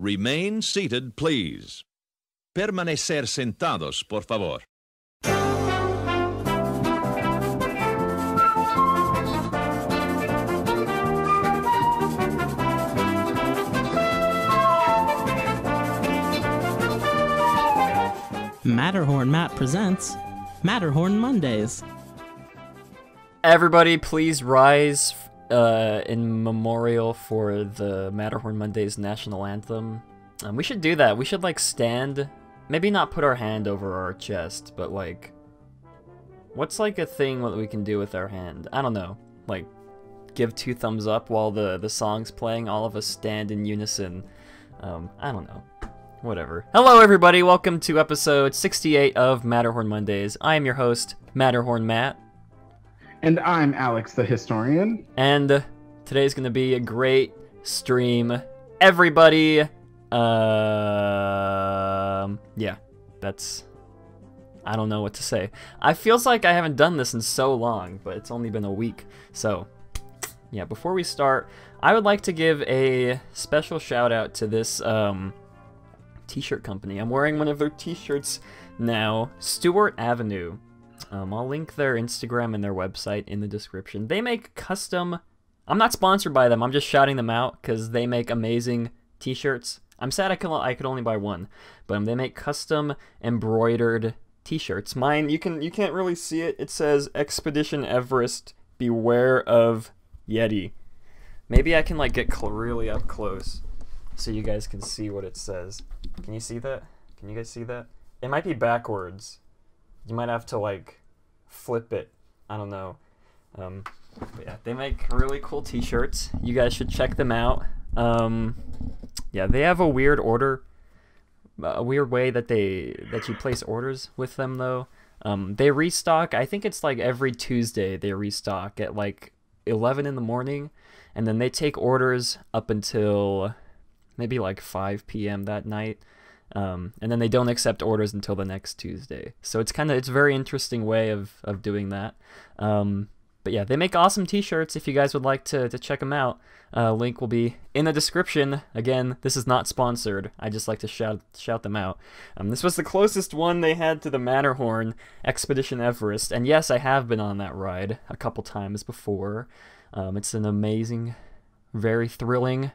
Remain seated, please. Permanecer sentados, por favor. Matterhorn Matt presents Matterhorn Mondays. Everybody, please rise in memorial for the Matterhorn Mondays national anthem. We should do that. We should, like, stand, maybe not put our hand over our chest, but, like, what's, like, a thing that we can do with our hand? I don't know. Like, give 2 thumbs up while the song's playing, all of us stand in unison. I don't know. Whatever. Hello, everybody. Welcome to episode 68 of Matterhorn Mondays. I am your host, Matterhorn Matt. And I'm Alex, the historian. And today's going to be a great stream. Everybody, yeah, that's, I don't know what to say. I feels like I haven't done this in so long, but it's only been a week. So, yeah, before we start, I would like to give a special shout out to this, t-shirt company. I'm wearing one of their t-shirts now, Stewart Avenue. I'll link their Instagram and their website in the description. They make custom, I'm not sponsored by them, I'm just shouting them out because they make amazing t-shirts. I'm sad I could only buy one, but they make custom embroidered t-shirts. Mine, you can't really see it. It says Expedition Everest, beware of Yeti. Maybe I can like get really up close so you guys can see what it says. Can you see that? Can you guys see that? It might be backwards. You might have to like flip it. I don't know. But yeah, they make really cool t-shirts. You guys should check them out. Yeah, they have a weird order, a weird way that you place orders with them though. They restock. I think it's like every Tuesday they restock at like 11 in the morning, and then they take orders up until maybe like 5 p.m. that night. And then they don't accept orders until the next Tuesday. So it's a very interesting way of doing that. But yeah, they make awesome t-shirts if you guys would like to check them out. Link will be in the description. Again, this is not sponsored. I just like to shout them out. This was the closest one they had to the Matterhorn, Expedition Everest. And yes, I have been on that ride a couple times before. It's an amazing, very thrilling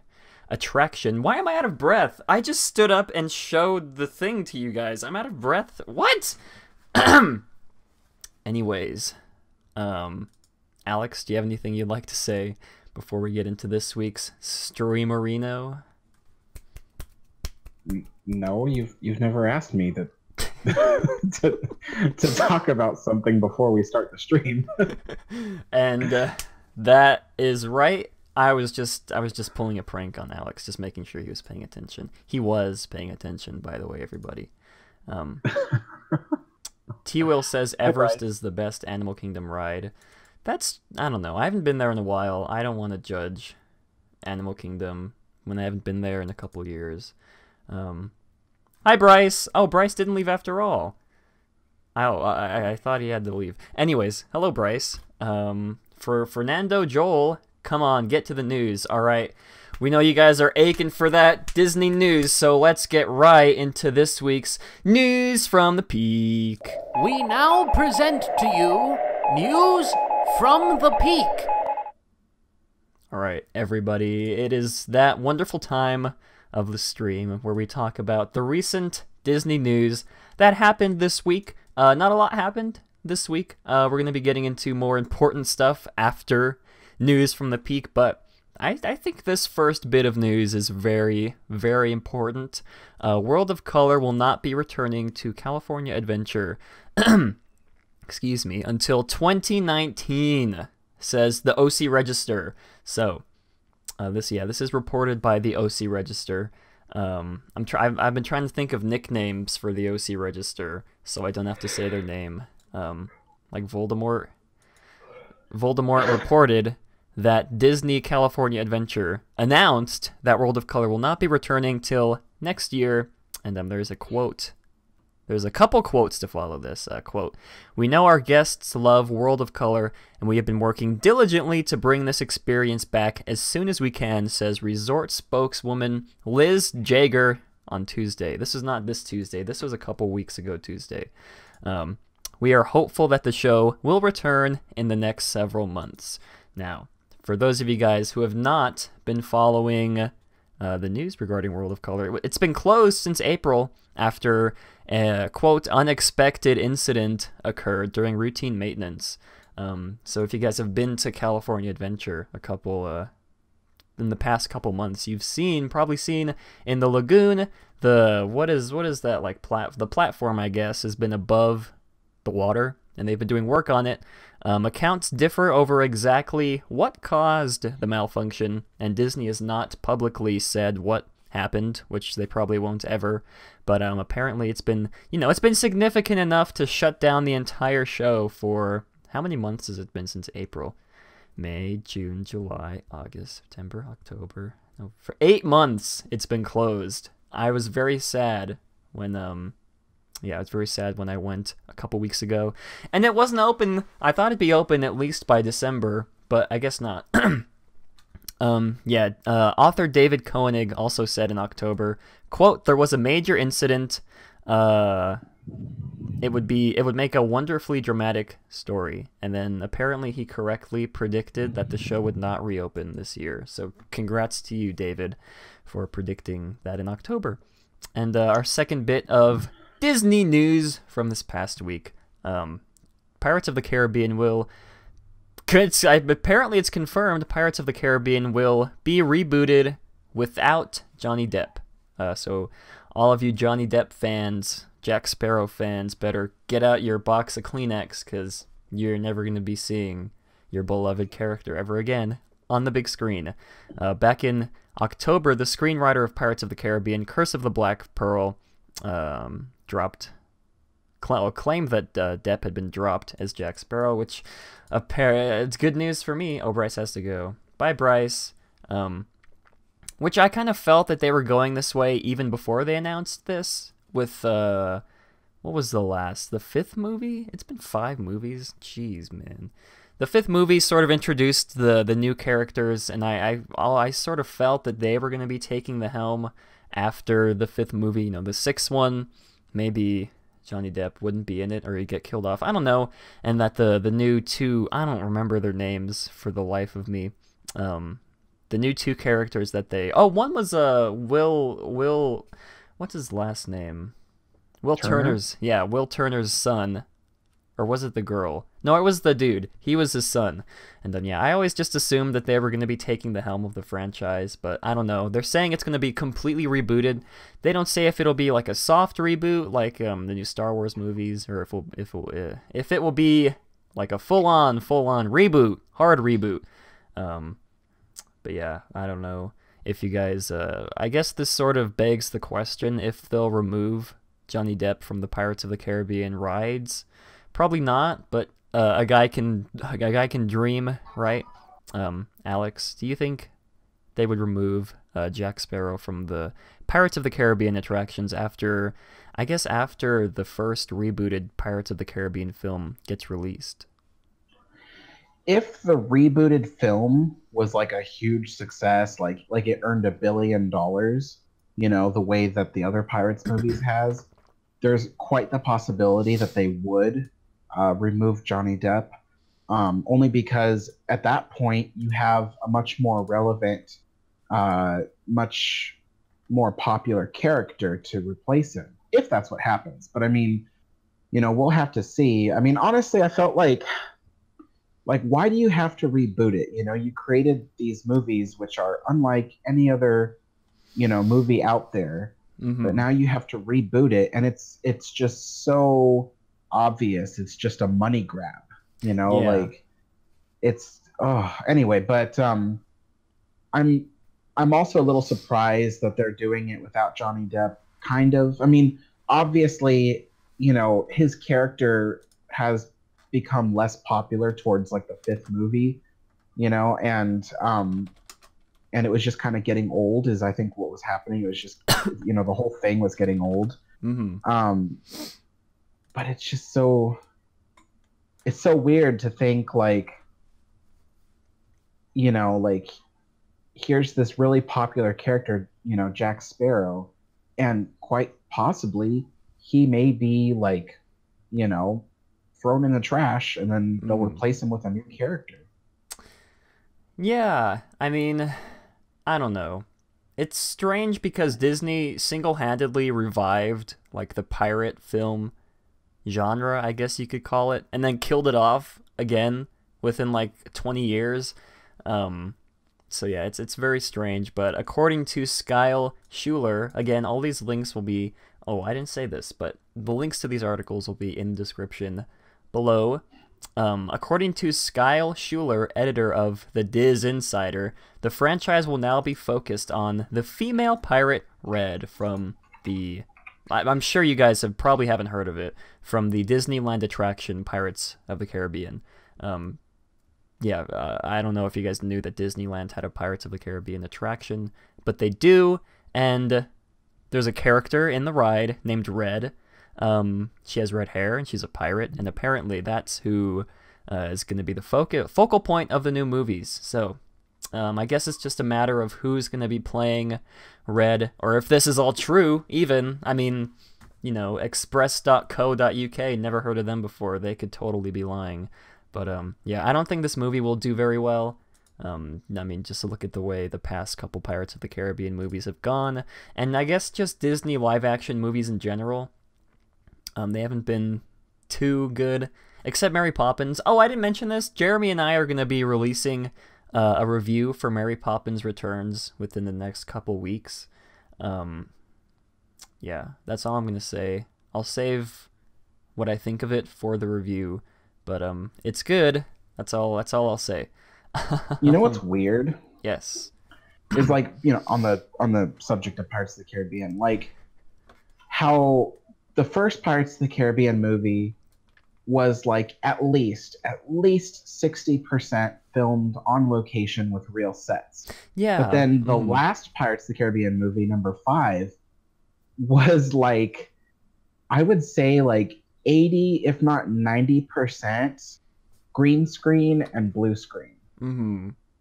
attraction. Why am I out of breath? I just stood up and showed the thing to you guys. I'm out of breath. What? Anyways, Alex, do you have anything you'd like to say before we get into this week's Streamerino? No, you've never asked me to to talk about something before we start the stream. And that is right. I was just pulling a prank on Alex, just making sure he was paying attention. He was paying attention, by the way, everybody. T-Will says Everest is the best Animal Kingdom ride. That's, I don't know. I haven't been there in a while. I don't want to judge Animal Kingdom when I haven't been there in a couple years. Hi, Bryce. Oh, Bryce didn't leave after all. I thought he had to leave. Anyways, hello, Bryce. For Fernando Joel, come on, get to the news. All right, we know you guys are aching for that Disney news, so let's get right into this week's News from the Peak. We now present to you News from the Peak. All right, everybody, it is that wonderful time of the stream where we talk about the recent Disney news that happened this week. Not a lot happened this week. We're going to be getting into more important stuff after News from the Peak, but I think this first bit of news is very, very important. World of Color will not be returning to California Adventure excuse me, until 2019, says the OC Register. So, this is reported by the OC Register. I've been trying to think of nicknames for the OC Register, so I don't have to say their name. Like Voldemort. Voldemort reported that Disney California Adventure announced that World of Color will not be returning till next year, and there's a quote There's a couple quotes to follow this. Quote, "We know our guests love World of Color, and we have been working diligently to bring this experience back as soon as we can," says resort spokeswoman Liz Jager on Tuesday. This is not this Tuesday. This was a couple weeks ago Tuesday. "We are hopeful that the show will return in the next several months." Now, for those of you guys who have not been following the news regarding World of Color, it's been closed since April after a, quote, "unexpected incident occurred during routine maintenance." So if you guys have been to California Adventure in the past couple months, you've probably seen in the lagoon, what is that, like, the platform, I guess, has been above the water, and they've been doing work on it. Accounts differ over exactly what caused the malfunction, and Disney has not publicly said what happened, which they probably won't ever. But apparently it's been significant enough to shut down the entire show for, how many months has it been since April? May, June, July, August, September, October. No, for 8 months it's been closed. I was very sad when I was very sad when I went a couple weeks ago, and it wasn't open. I thought it'd be open at least by December, but I guess not. Author David Koenig also said in October, quote, "There was a major incident. It would make a wonderfully dramatic story." And then apparently he correctly predicted that the show would not reopen this year. So congrats to you, David, for predicting that in October. And our second bit of Disney news from this past week. Pirates of the Caribbean apparently it's confirmed Pirates of the Caribbean will be rebooted without Johnny Depp. So all of you Johnny Depp fans, Jack Sparrow fans, better get out your box of Kleenex, because you're never going to be seeing your beloved character ever again on the big screen. Back in October, the screenwriter of Pirates of the Caribbean, Curse of the Black Pearl, claimed that Depp had been dropped as Jack Sparrow, which it's good news for me. Oh, Bryce has to go. Bye, Bryce. Which I kind of felt that they were going this way even before they announced this with, what was the fifth movie? It's been 5 movies. Jeez, man. The 5th movie sort of introduced the new characters, and I sort of felt that they were going to be taking the helm after the 5th movie. The 6th one, maybe Johnny Depp wouldn't be in it, or he'd get killed off. I don't know. And that the new 2, I don't remember their names for the life of me. The new 2 characters that one was Will, what's his last name? Will Turner's son. Or was it the girl? No, it was the dude. He was his son. And then, I always just assumed that they were going to be taking the helm of the franchise, but I don't know. They're saying it's going to be completely rebooted. They don't say if it'll be like a soft reboot, like the new Star Wars movies, or if it will be like a full-on reboot, hard reboot. But yeah, I don't know if you guys. I guess this sort of begs the question if they'll remove Johnny Depp from the Pirates of the Caribbean rides. Probably not, but a guy can dream, right? Alex, do you think they would remove Jack Sparrow from the Pirates of the Caribbean attractions after the first rebooted Pirates of the Caribbean film gets released? If the rebooted film was like a huge success, like it earned $1 billion, the way that the other Pirates movies has, there's quite the possibility that they would remove Johnny Depp, only because at that point you have a much more relevant, much more popular character to replace him, if that's what happens. But I mean, we'll have to see. I mean, honestly, I felt like why do you have to reboot it? You created these movies which are unlike any other, movie out there, but now you have to reboot it, and it's just so obvious. It's just a money grab, anyway. But I'm also a little surprised that they're doing it without Johnny Depp, kind of. I mean, obviously, his character has become less popular towards like the 5th movie, and it was just kind of getting old, is I think what was happening. It was just the whole thing was getting old. But it's just so weird to think like, you know, like here's this really popular character, you know, Jack Sparrow, and quite possibly he may be like, you know, thrown in the trash and then they'll replace him with a new character. Yeah, I mean, I don't know. It's strange because Disney single-handedly revived like the pirate film genre, I guess you could call it, and then killed it off again within like 20 years. So yeah, it's very strange, but according to Skyle Schuler, again, all these links will be, oh, I didn't say this, but the links to these articles will be in the description below. According to Skyle Schuler, editor of the Diz Insider, the franchise will now be focused on the female pirate Red from the, I'm sure you guys probably haven't heard of it, from the Disneyland attraction Pirates of the Caribbean. I don't know if you guys knew that Disneyland had a Pirates of the Caribbean attraction, but they do, and there's a character in the ride named Red. She has red hair, and she's a pirate, and apparently that's who is going to be the focal point of the new movies. So I guess it's just a matter of who's going to be playing Red, or if this is all true, even. I mean, you know, express.co.uk, never heard of them before. They could totally be lying. But yeah, I don't think this movie will do very well. I mean, just to look at the way the past couple Pirates of the Caribbean movies have gone, and I guess just Disney live-action movies in general. They haven't been too good, except Mary Poppins. Oh, I didn't mention this. Jeremy and I are going to be releasing a review for Mary Poppins Returns within the next couple weeks. Yeah, that's all I'm going to say. I'll save what I think of it for the review, but it's good. That's all I'll say. You know what's weird? Yes. Is like, you know, on the subject of Pirates of the Caribbean, like how the first Pirates of the Caribbean movie was like at least 60% filmed on location with real sets. Yeah. But then the last Pirates of the Caribbean movie, number 5, was like, I would say like 80, if not 90% green screen and blue screen.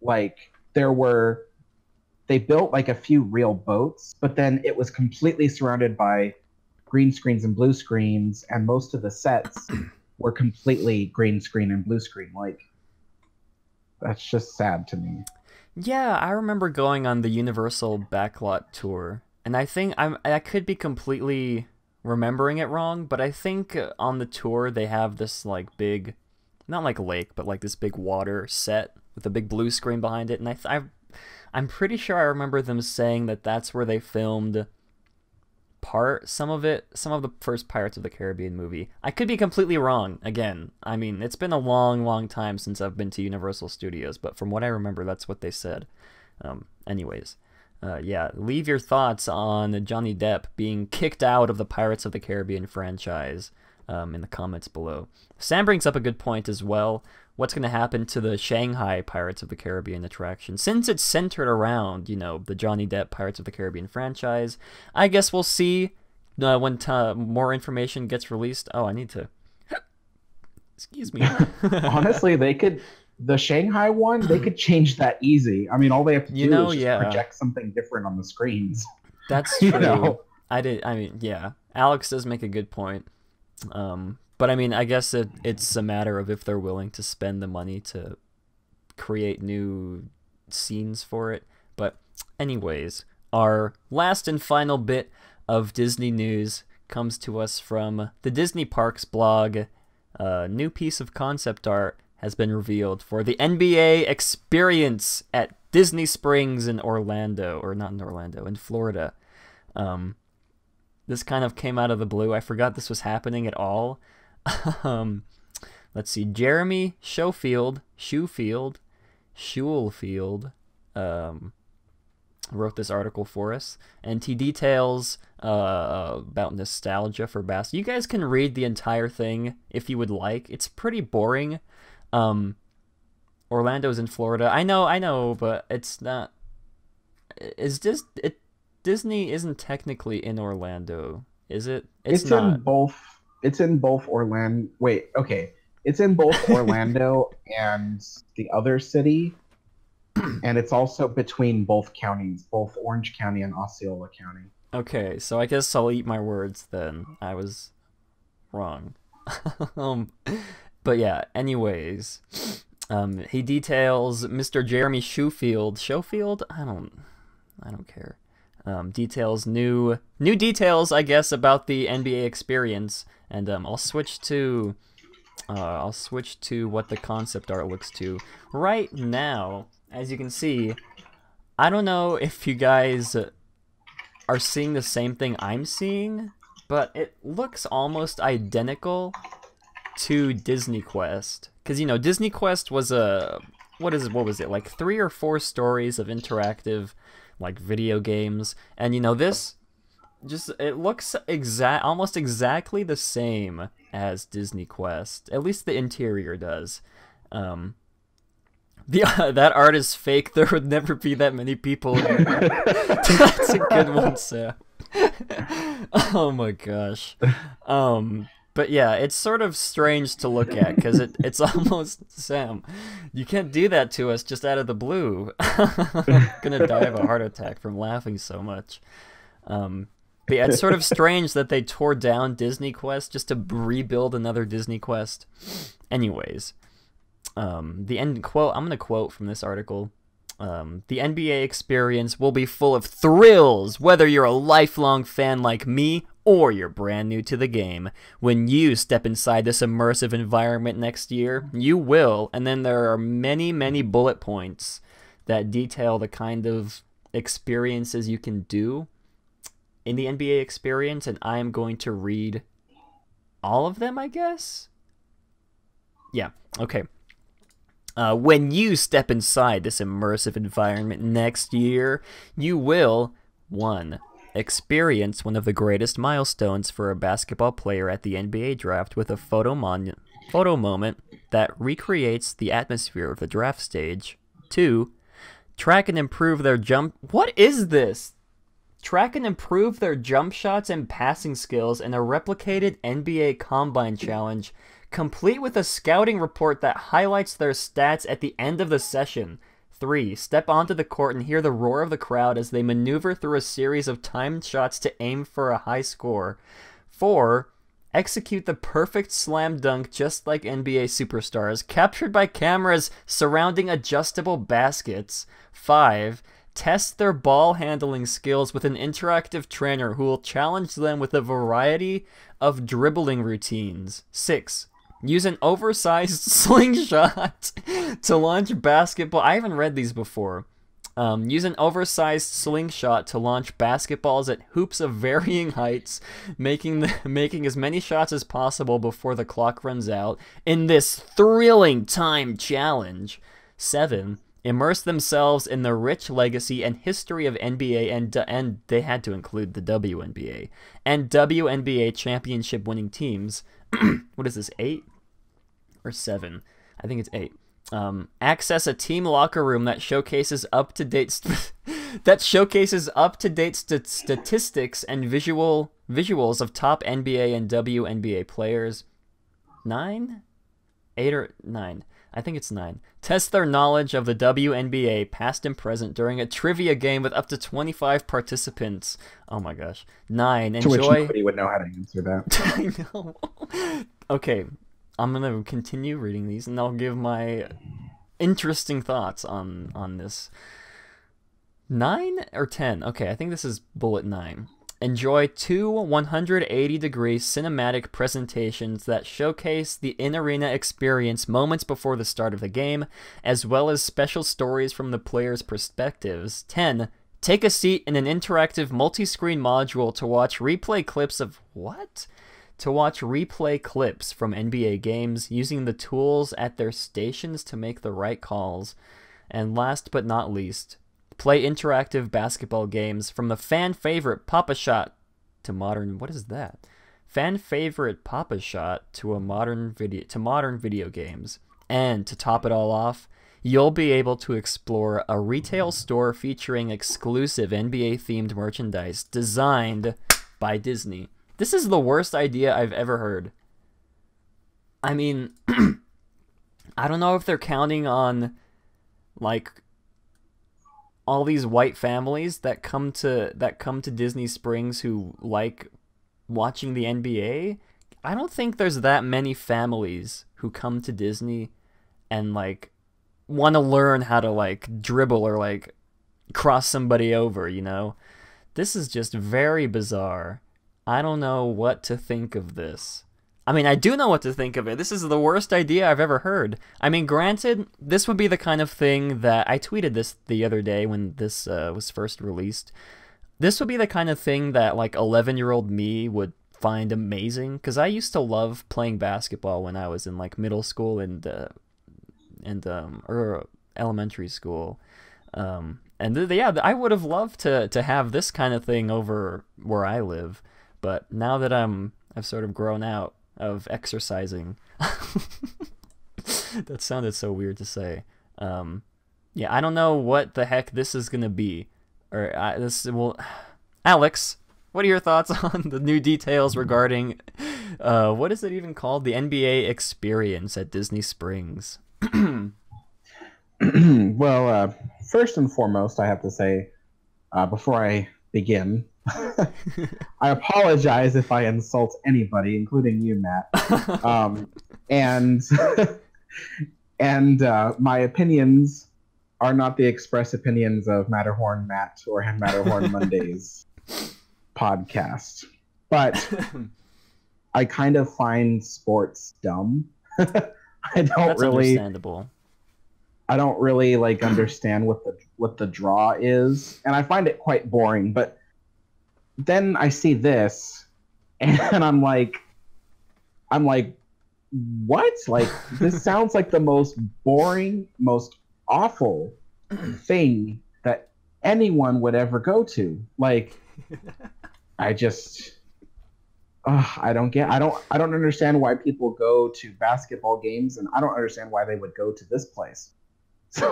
Like they built like a few real boats, but then it was completely surrounded by green screens and blue screens, and most of the sets were completely green screen and blue screen. Like, that's just sad to me. Yeah, I remember going on the Universal Backlot tour, and I think I could be completely remembering it wrong, but I think on the tour they have this like big, not like lake, but like this big water set with a big blue screen behind it, and I'm pretty sure I remember them saying that that's where they filmed some of the first Pirates of the Caribbean movie. I could be completely wrong. Again, I mean, it's been a long time since I've been to Universal Studios, but from what I remember, that's what they said. Anyways, yeah, leave your thoughts on Johnny Depp being kicked out of the Pirates of the Caribbean franchise in the comments below. Sam brings up a good point as well. What's going to happen to the Shanghai Pirates of the Caribbean attraction? Since it's centered around, you know, the Johnny Depp Pirates of the Caribbean franchise, I guess we'll see when more information gets released. Oh, I need to... Excuse me. Honestly, the Shanghai one, they could change that easy. I mean, all they have to do is just project something different on the screens. That's true. Yeah. Alex does make a good point. But I mean, I guess it's a matter of if they're willing to spend the money to create new scenes for it. But anyways, our last and final bit of Disney news comes to us from the Disney Parks blog. A new piece of concept art has been revealed for the NBA experience at Disney Springs in Orlando, or not in Orlando, in Florida. This kind of came out of the blue. I forgot this was happening at all. Let's see. Jeremy Schofield wrote this article for us, and he details about nostalgia for basketball. You guys can read the entire thing if you would like. It's pretty boring. Orlando's in Florida. I know, but it's not. Disney isn't technically in Orlando, Is it? It's not. in both. It's in both Orlando. Wait, okay. It's in both Orlando and the other city, and it's also between both counties, both Orange County and Osceola County. Okay, so I guess I'll eat my words then. I was wrong. um, but yeah, anyways, he details Mr. Jeremy Schofield, I don't care. Details new details, I guess, about the NBA experience, and I'll switch to what the concept art looks to right now. As you can see, I don't know if you guys are seeing the same thing I'm seeing, but it looks almost identical to Disney Quest. Because, you know, Disney Quest was what was it, like 3 or 4 stories of interactive, like, video games. And, you know, this, it looks almost exactly the same as Disney Quest. At least the interior does. That art is fake. There would never be that many people here. That's a good one, Sam. Oh my gosh. But yeah, it's sort of strange to look at because it's almost, Sam, you can't do that to us just out of the blue. I'm gonna die of a heart attack from laughing so much. But yeah, it's sort of strange that they tore down Disney Quest just to rebuild another Disney Quest. Anyways, the end quote, I'm gonna quote from this article. The NBA experience will be full of thrills, whether you're a lifelong fan like me or you're brand new to the game. When you step inside this immersive environment next year, you will, and then there are many, many bullet points that detail the kind of experiences you can do in the NBA experience, and I am going to read all of them, I guess? Yeah, okay. When you step inside this immersive environment next year, you will, 1. Experience one of the greatest milestones for a basketball player at the NBA draft with a photo moment that recreates the atmosphere of the draft stage. 2. Track and improve their jump... What is this? Track and improve their jump shots and passing skills in a replicated NBA Combine Challenge, complete with a scouting report that highlights their stats at the end of the session. 3. Step onto the court and hear the roar of the crowd as they maneuver through a series of timed shots to aim for a high score. 4. Execute the perfect slam dunk just like NBA superstars, captured by cameras surrounding adjustable baskets. 5. Test their ball handling skills with an interactive trainer who will challenge them with a variety of dribbling routines. 6. Use an oversized slingshot to launch basketball. I haven't read these before. Use an oversized slingshot to launch basketballs at hoops of varying heights, making as many shots as possible before the clock runs out in this thrilling time challenge. 7. Immerse themselves in the rich legacy and history of NBA and they had to include the WNBA and WNBA championship winning teams. What is this, 8 or 7? I think it's 8. Access a team locker room that showcases up-to-date statistics and visuals of top NBA and WNBA players. 9? 8 or 9? I think it's 9. Test their knowledge of the WNBA, past and present, during a trivia game with up to 25 participants. Oh my gosh. 9. Enjoy... To which nobody would know how to answer that. I know. Okay, I'm going to continue reading these, and I'll give my interesting thoughts on this. 9 or 10? Okay, I think this is bullet 9. Enjoy 2 180-degree cinematic presentations that showcase the in-arena experience moments before the start of the game, as well as special stories from the players' perspectives. 10. Take a seat in an interactive multi-screen module to watch replay clips of... What? To watch replay clips from NBA games using the tools at their stations to make the right calls. And last but not least, play interactive basketball games from the fan-favorite Pop-A-Shot to modern... What is that? Fan-favorite Pop-A-Shot to modern video games. And to top it all off, you'll be able to explore a retail store featuring exclusive NBA-themed merchandise designed by Disney. This is the worst idea I've ever heard. I mean, I don't know if they're counting on, like, all these white families that come to Disney Springs who like watching the NBA. I don't think there's that many families who come to Disney and like want to learn how to like dribble or like cross somebody over, you know? This is just very bizarre. I don't know what to think of this. I mean, I do know what to think of it. This is the worst idea I've ever heard. I mean, granted, this would be the kind of thing that... I tweeted this the other day when this was first released. This would be the kind of thing that, like, 11-year-old me would find amazing. Because I used to love playing basketball when I was in, like, middle school or elementary school. Yeah, I would have loved to have this kind of thing over where I live. But now that I've sort of grown out of exercising. That sounded so weird to say. Yeah, I don't know what the heck this is gonna be. Alex, what are your thoughts on the new details regarding what is it even called? The NBA experience at Disney Springs. Well, first and foremost, I have to say, before I begin, I apologize if I insult anybody, including you, Matt. And my opinions are not the express opinions of Matterhorn Matt or Matterhorn Mondays podcast. But I kind of find sports dumb. That's understandable. I don't really like understand what the draw is, and I find it quite boring. But then I see this, and I'm like, what? Like, this sounds like the most boring, most awful thing that anyone would ever go to. Like, I don't understand why people go to basketball games, and I don't understand why they would go to this place. So,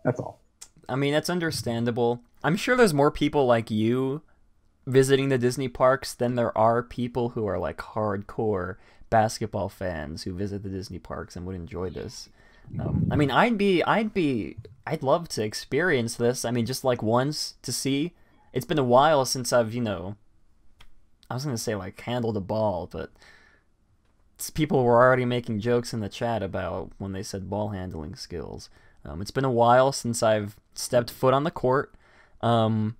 that's all. I mean, that's understandable. I'm sure there's more people like you visiting the Disney parks than there are people who are like hardcore basketball fans who visit the Disney parks and would enjoy this. I mean, I'd love to experience this. I mean, just like once to see. It's been a while since I've, I was going to say like handled a ball, but people were already making jokes in the chat about when they said ball handling skills. It's been a while since I've stepped foot on the court. I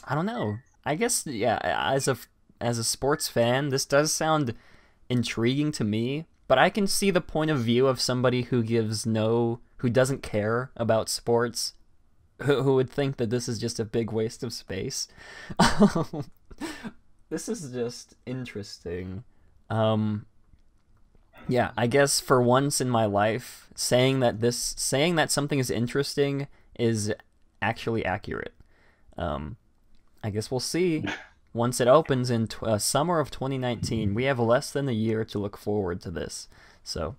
don't know. I guess, yeah, as a sports fan, this does sound intriguing to me, but I can see the point of view of somebody who doesn't care about sports, who would think that this is just a big waste of space. This is just interesting. Yeah, I guess for once in my life, saying that something is interesting is actually accurate. I guess we'll see once it opens in summer of 2019. We have less than a year to look forward to this. So,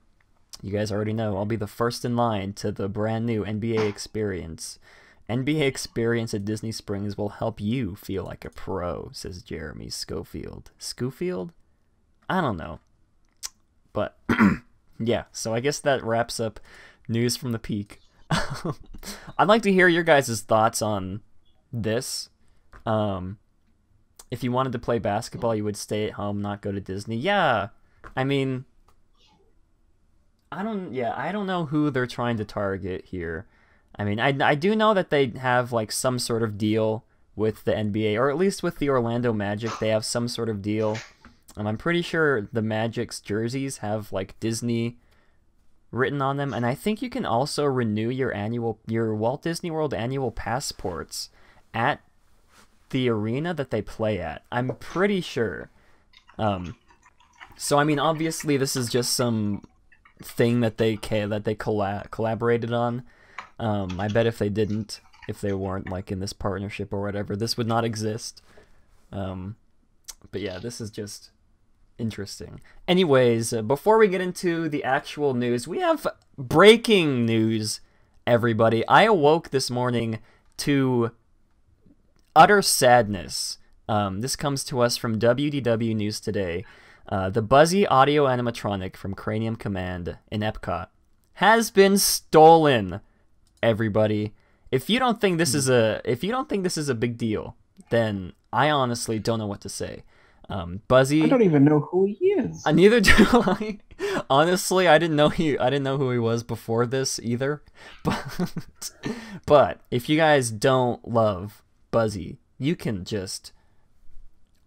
you guys already know, I'll be the first in line to the brand new NBA experience. NBA experience at Disney Springs will help you feel like a pro, says Jeremy Schofield. Schofield? I don't know. But, yeah, so I guess that wraps up news from the peak. I'd like to hear your guys' thoughts on this. If you wanted to play basketball, you would stay at home, not go to Disney. Yeah, I mean, I don't know who they're trying to target here. I mean, I do know that they have, like, some sort of deal with the NBA, or at least with the Orlando Magic. They have some sort of deal. And I'm pretty sure the Magic's jerseys have, like, Disney written on them. And I think you can also renew your Walt Disney World annual passports at the arena that they play at. I'm pretty sure. So, I mean, obviously this is just some thing that they collaborated on. I bet if they weren't, like, in this partnership or whatever, this would not exist. But yeah, this is just interesting. Anyways, before we get into the actual news, we have breaking news, everybody. I awoke this morning to utter sadness. This comes to us from WDW News Today. The Buzzy audio animatronic from Cranium Command in Epcot has been stolen. Everybody, if you don't think this is a big deal, then I honestly don't know what to say. Buzzy, I don't even know who he is. Neither do I. Honestly, I didn't know who he was before this either. But if you guys don't love Buzzy, you can just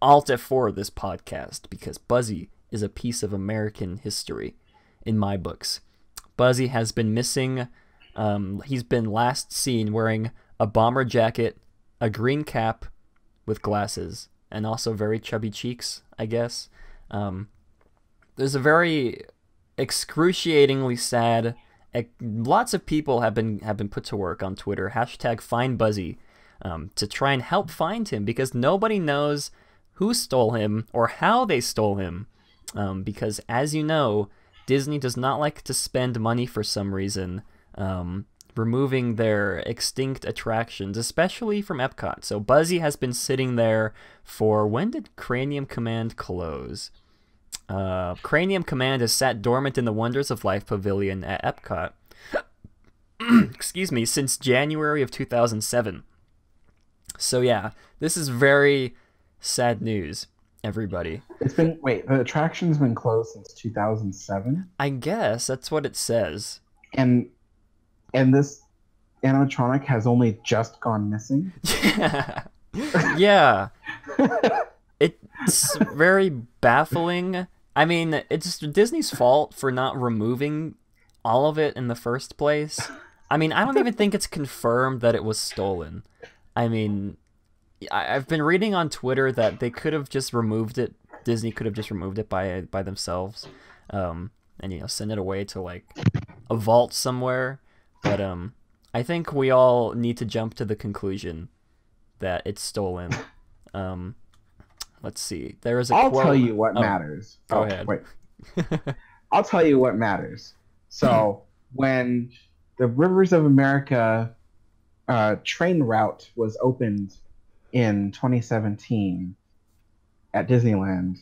Alt F4 this podcast, because Buzzy is a piece of American history in my books. Buzzy has been missing. He's been last seen wearing a bomber jacket, a green cap with glasses, and also very chubby cheeks, I guess. There's a very excruciatingly sad. Lots of people have been put to work on Twitter. #FindBuzzy to try and help find him, because nobody knows who stole him or how they stole him. Because as you know, Disney does not like to spend money for some reason, removing their extinct attractions, especially from Epcot. So Buzzy has been sitting there for, when did Cranium Command close? Cranium Command has sat dormant in the Wonders of Life Pavilion at Epcot excuse me, since January of 2007. So yeah, this is very sad news, everybody. The attraction's been closed since 2007? I guess that's what it says. And this animatronic has only just gone missing? Yeah. It's very baffling. I mean, it's Disney's fault for not removing all of it in the first place. I mean, I don't even think it's confirmed that it was stolen. I mean, I've been reading on Twitter that they could have just removed it. Disney could have just removed it by themselves, and send it away to like a vault somewhere. But I think we all need to jump to the conclusion that it's stolen. Let's see. There is a quote. I'll tell you what matters. Go ahead. Wait. I'll tell you what matters. So when the Rivers of America train route was opened in 2017 at Disneyland,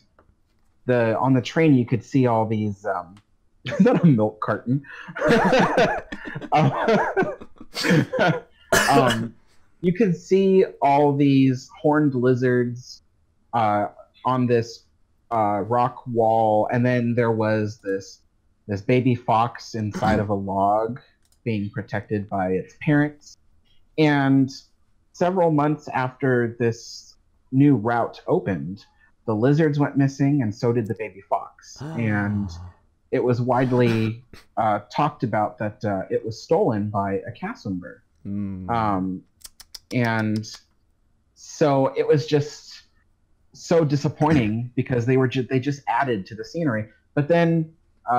on the train you could see all these. Is that a milk carton? You could see all these horned lizards on this rock wall, and then there was this baby fox inside of a log being protected by its parents. And several months after this new route opened, the lizards went missing, and so did the baby fox. And it was widely talked about that it was stolen by a cast member. And so it was just so disappointing, because they just added to the scenery. But then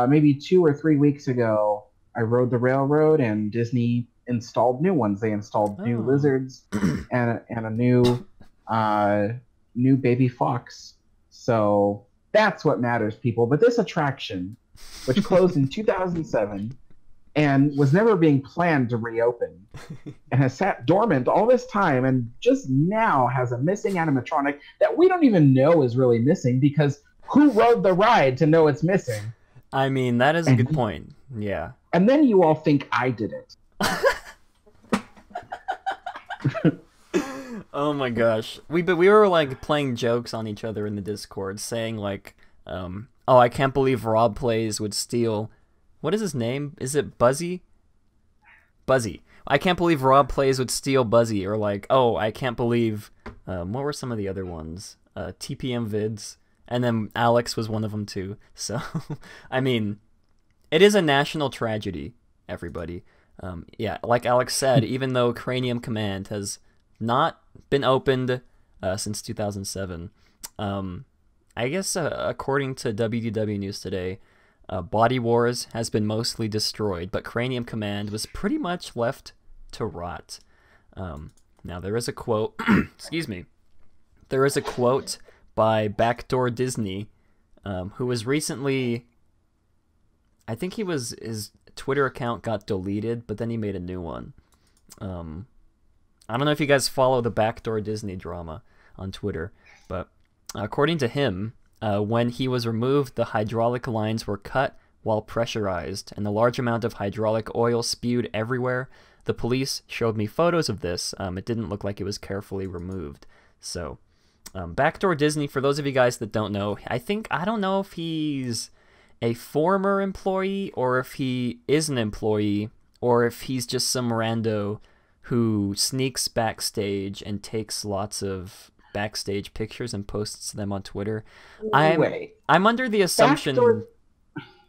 maybe 2 or 3 weeks ago, I rode the railroad, and Disney installed new ones. They installed new lizards and a new baby fox. So that's what matters, people. But this attraction, which closed in 2007 and was never being planned to reopen, and has sat dormant all this time, and just now has a missing animatronic that we don't even know is really missing, because who rode the ride to know it's missing? I mean, that is a good point. Yeah. And then you all think I did it. Oh my gosh. We were like playing jokes on each other in the Discord, saying like, oh, I can't believe Rob Plays would steal. What is his name? Is it Buzzy? Buzzy. I can't believe Rob Plays would steal Buzzy. Or like, oh, I can't believe. What were some of the other ones? TPM vids. And then Alex was one of them too. So, I mean, it is a national tragedy, everybody. Yeah, like Alex said, even though Cranium Command has not been opened since 2007, I guess according to WDW News Today, Body Wars has been mostly destroyed, but Cranium Command was pretty much left to rot. Now there is a quote, excuse me, there is a quote by Backdoor Disney, who was recently, I think his Twitter account got deleted, but then he made a new one. I don't know if you guys follow the Backdoor Disney drama on Twitter, but according to him, when he was removed, the hydraulic lines were cut while pressurized, and a large amount of hydraulic oil spewed everywhere. The police showed me photos of this. It didn't look like it was carefully removed. So, Backdoor Disney, for those of you guys that don't know, I don't know if he's a former employee or if he is an employee or if he's just some rando who sneaks backstage and takes lots of backstage pictures and posts them on Twitter. I'm under the assumption...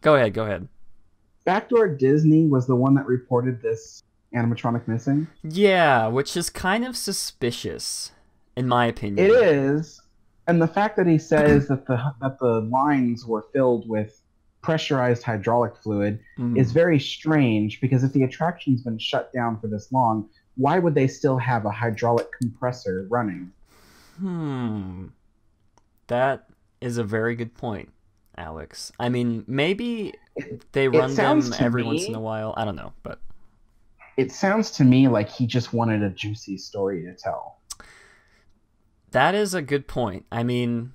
Go ahead. Backdoor Disney was the one that reported this animatronic missing? Yeah, which is kind of suspicious, in my opinion. It is, and the fact that he says that the lines were filled with pressurized hydraulic fluid is very strange, because if the attraction's been shut down for this long, why would they still have a hydraulic compressor running? That is a very good point, Alex. I mean, maybe they run them every once in a while. I don't know, but... It sounds to me like he just wanted a juicy story to tell. That is a good point. I mean,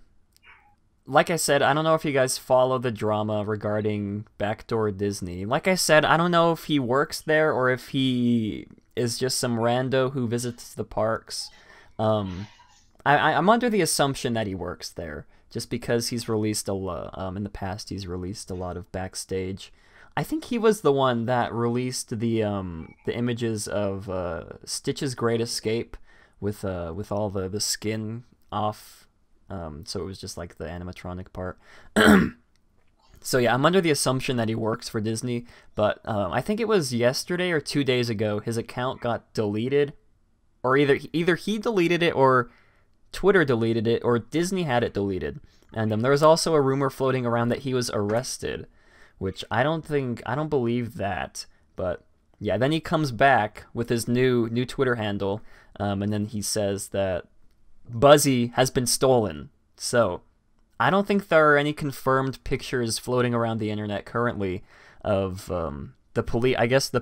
like I said, I don't know if you guys follow the drama regarding Backdoor Disney. Like I said, I don't know if he works there or if he is just some rando who visits the parks. I'm under the assumption that he works there, just because he's released in the past he's released a lot of backstage. I think he was the one that released the images of Stitch's Great Escape with all the skin off, so it was just like the animatronic part. So yeah, I'm under the assumption that he works for Disney, but I think it was yesterday or 2 days ago his account got deleted, or either he deleted it or Twitter deleted it or Disney had it deleted, and there was also a rumor floating around that he was arrested. Which I don't believe that, but yeah, then he comes back with his new Twitter handle, and then he says that Buzzy has been stolen. So I don't think there are any confirmed pictures floating around the internet currently of the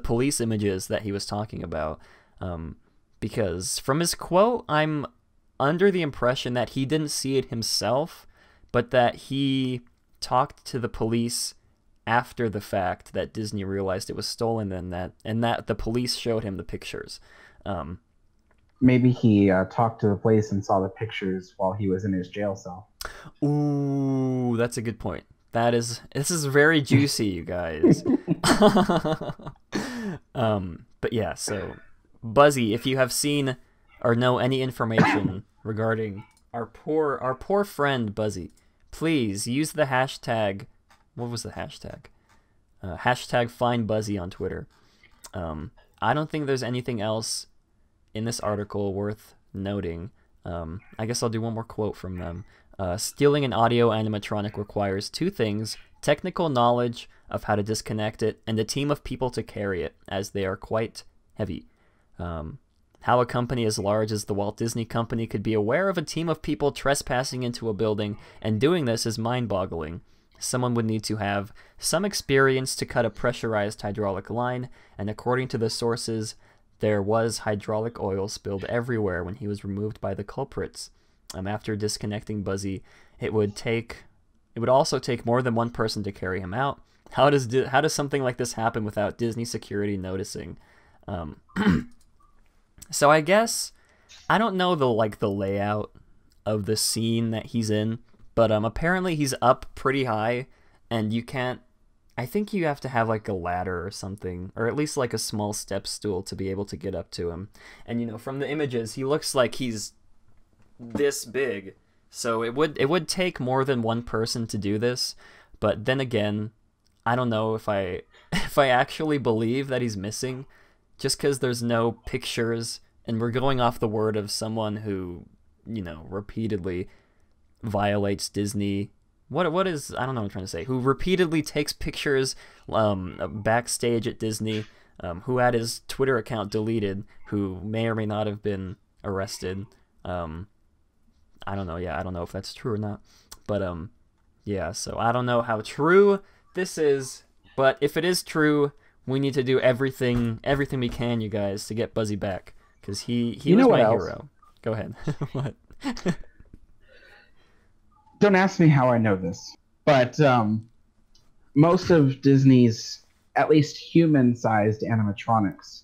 police images that he was talking about, because from his quote, I'm under the impression that he didn't see it himself, but that he talked to the police after the fact that Disney realized it was stolen, and that the police showed him the pictures. Maybe he talked to the police and saw the pictures while he was in his jail cell. Ooh, that's a good point. This is very juicy, you guys. But yeah, so Buzzy, if you have seen or know any information regarding our poor friend Buzzy, please use the hashtag. What was the hashtag? Hashtag find Buzzy on Twitter. I don't think there's anything else in this article worth noting. I guess I'll do one more quote from them. Stealing an audio animatronic requires two things: technical knowledge of how to disconnect it, and a team of people to carry it, as they are quite heavy. How a company as large as the Walt Disney Company could be aware of a team of people trespassing into a building and doing this is mind-boggling. Someone would need to have some experience to cut a pressurized hydraulic line, and according to the sources, there was hydraulic oil spilled everywhere when he was removed by the culprits. After disconnecting Buzzy, it would also take more than one person to carry him out. How does something like this happen without Disney security noticing? So I guess I don't know the layout of the scene that he's in. But apparently he's up pretty high, and I think you have to have like a ladder or something, or at least like a small step stool to be able to get up to him. And from the images, he looks like he's this big, so it would take more than one person to do this. But then again, I don't know if I actually believe that he's missing, just because there's no pictures, and we're going off the word of someone who repeatedly violates Disney. What is, I don't know what I'm trying to say, who repeatedly takes pictures backstage at Disney, who had his Twitter account deleted, who may or may not have been arrested. I don't know. Yeah, I don't know if that's true or not. But yeah, so I don't know how true this is, but if it is true, we need to do everything we can, you guys, to get Buzzy back. because he You was know my what else? hero. Go ahead. What? Don't ask me how I know this, but most of Disney's, at least human-sized animatronics,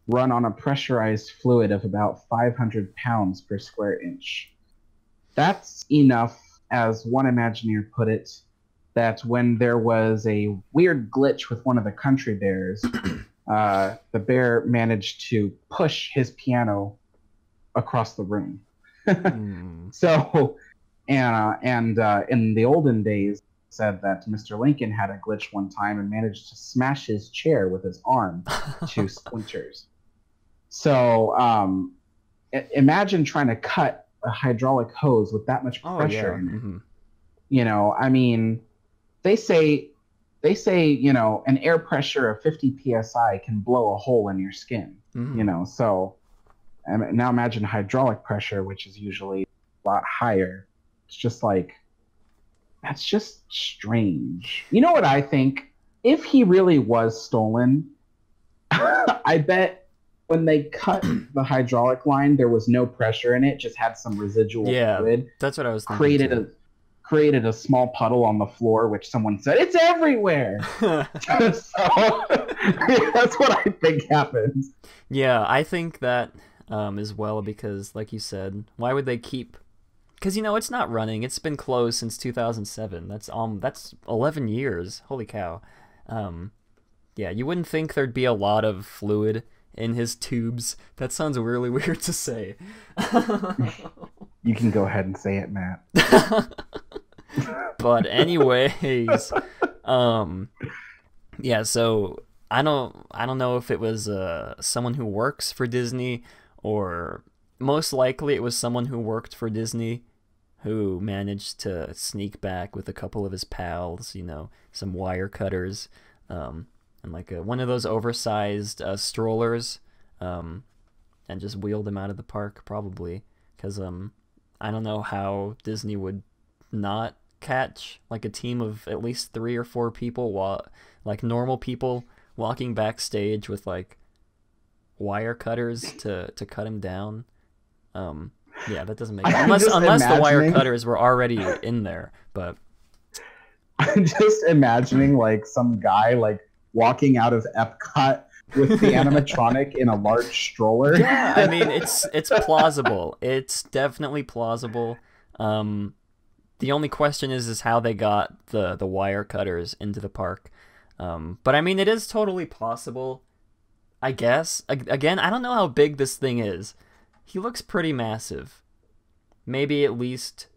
run on a pressurized fluid of about 500 pounds per square inch. That's enough, as one Imagineer put it, that when there was a weird glitch with one of the country bears, the bear managed to push his piano across the room. So, and in the olden days, said that Mr. Lincoln had a glitch one time and managed to smash his chair with his arm to splinters. So, imagine trying to cut a hydraulic hose with that much pressure in it. Mm-hmm. You know, I mean, they say, you know, an air pressure of 50 psi can blow a hole in your skin. Mm-hmm. You know, so now imagine hydraulic pressure, which is usually a lot higher. It's just like, that's just strange. You know what I think? If he really was stolen, I bet when they cut the hydraulic line, there was no pressure in it, just had some residual fluid. That's what I was thinking. Created a small puddle on the floor, which someone said, it's everywhere! So, that's what I think happened. Yeah, I think that as well, because, like you said, why would they keep... Because, you know, it's not running. It's been closed since 2007. That's 11 years. Holy cow. Yeah, you wouldn't think there'd be a lot of fluid in his tubes. That sounds really weird to say. You can go ahead and say it, Matt. But anyways, yeah, so I don't know if it was someone who works for Disney, or most likely it was someone who worked for Disney who managed to sneak back with a couple of his pals, you know, some wire cutters, and like one of those oversized strollers, and just wheeled him out of the park, probably, because I don't know how Disney would not catch like a team of at least 3 or 4 people, like normal people, walking backstage with like wire cutters to cut him down. Yeah, that doesn't make sense. Unless the wire cutters were already in there, but I'm just imagining like some guy like walking out of Epcot with the animatronic in a large stroller. Yeah, I mean, it's plausible. It's definitely plausible. The only question is how they got the wire cutters into the park. But I mean, it is totally possible, I guess. Again, I don't know how big this thing is. He looks pretty massive. Maybe at least,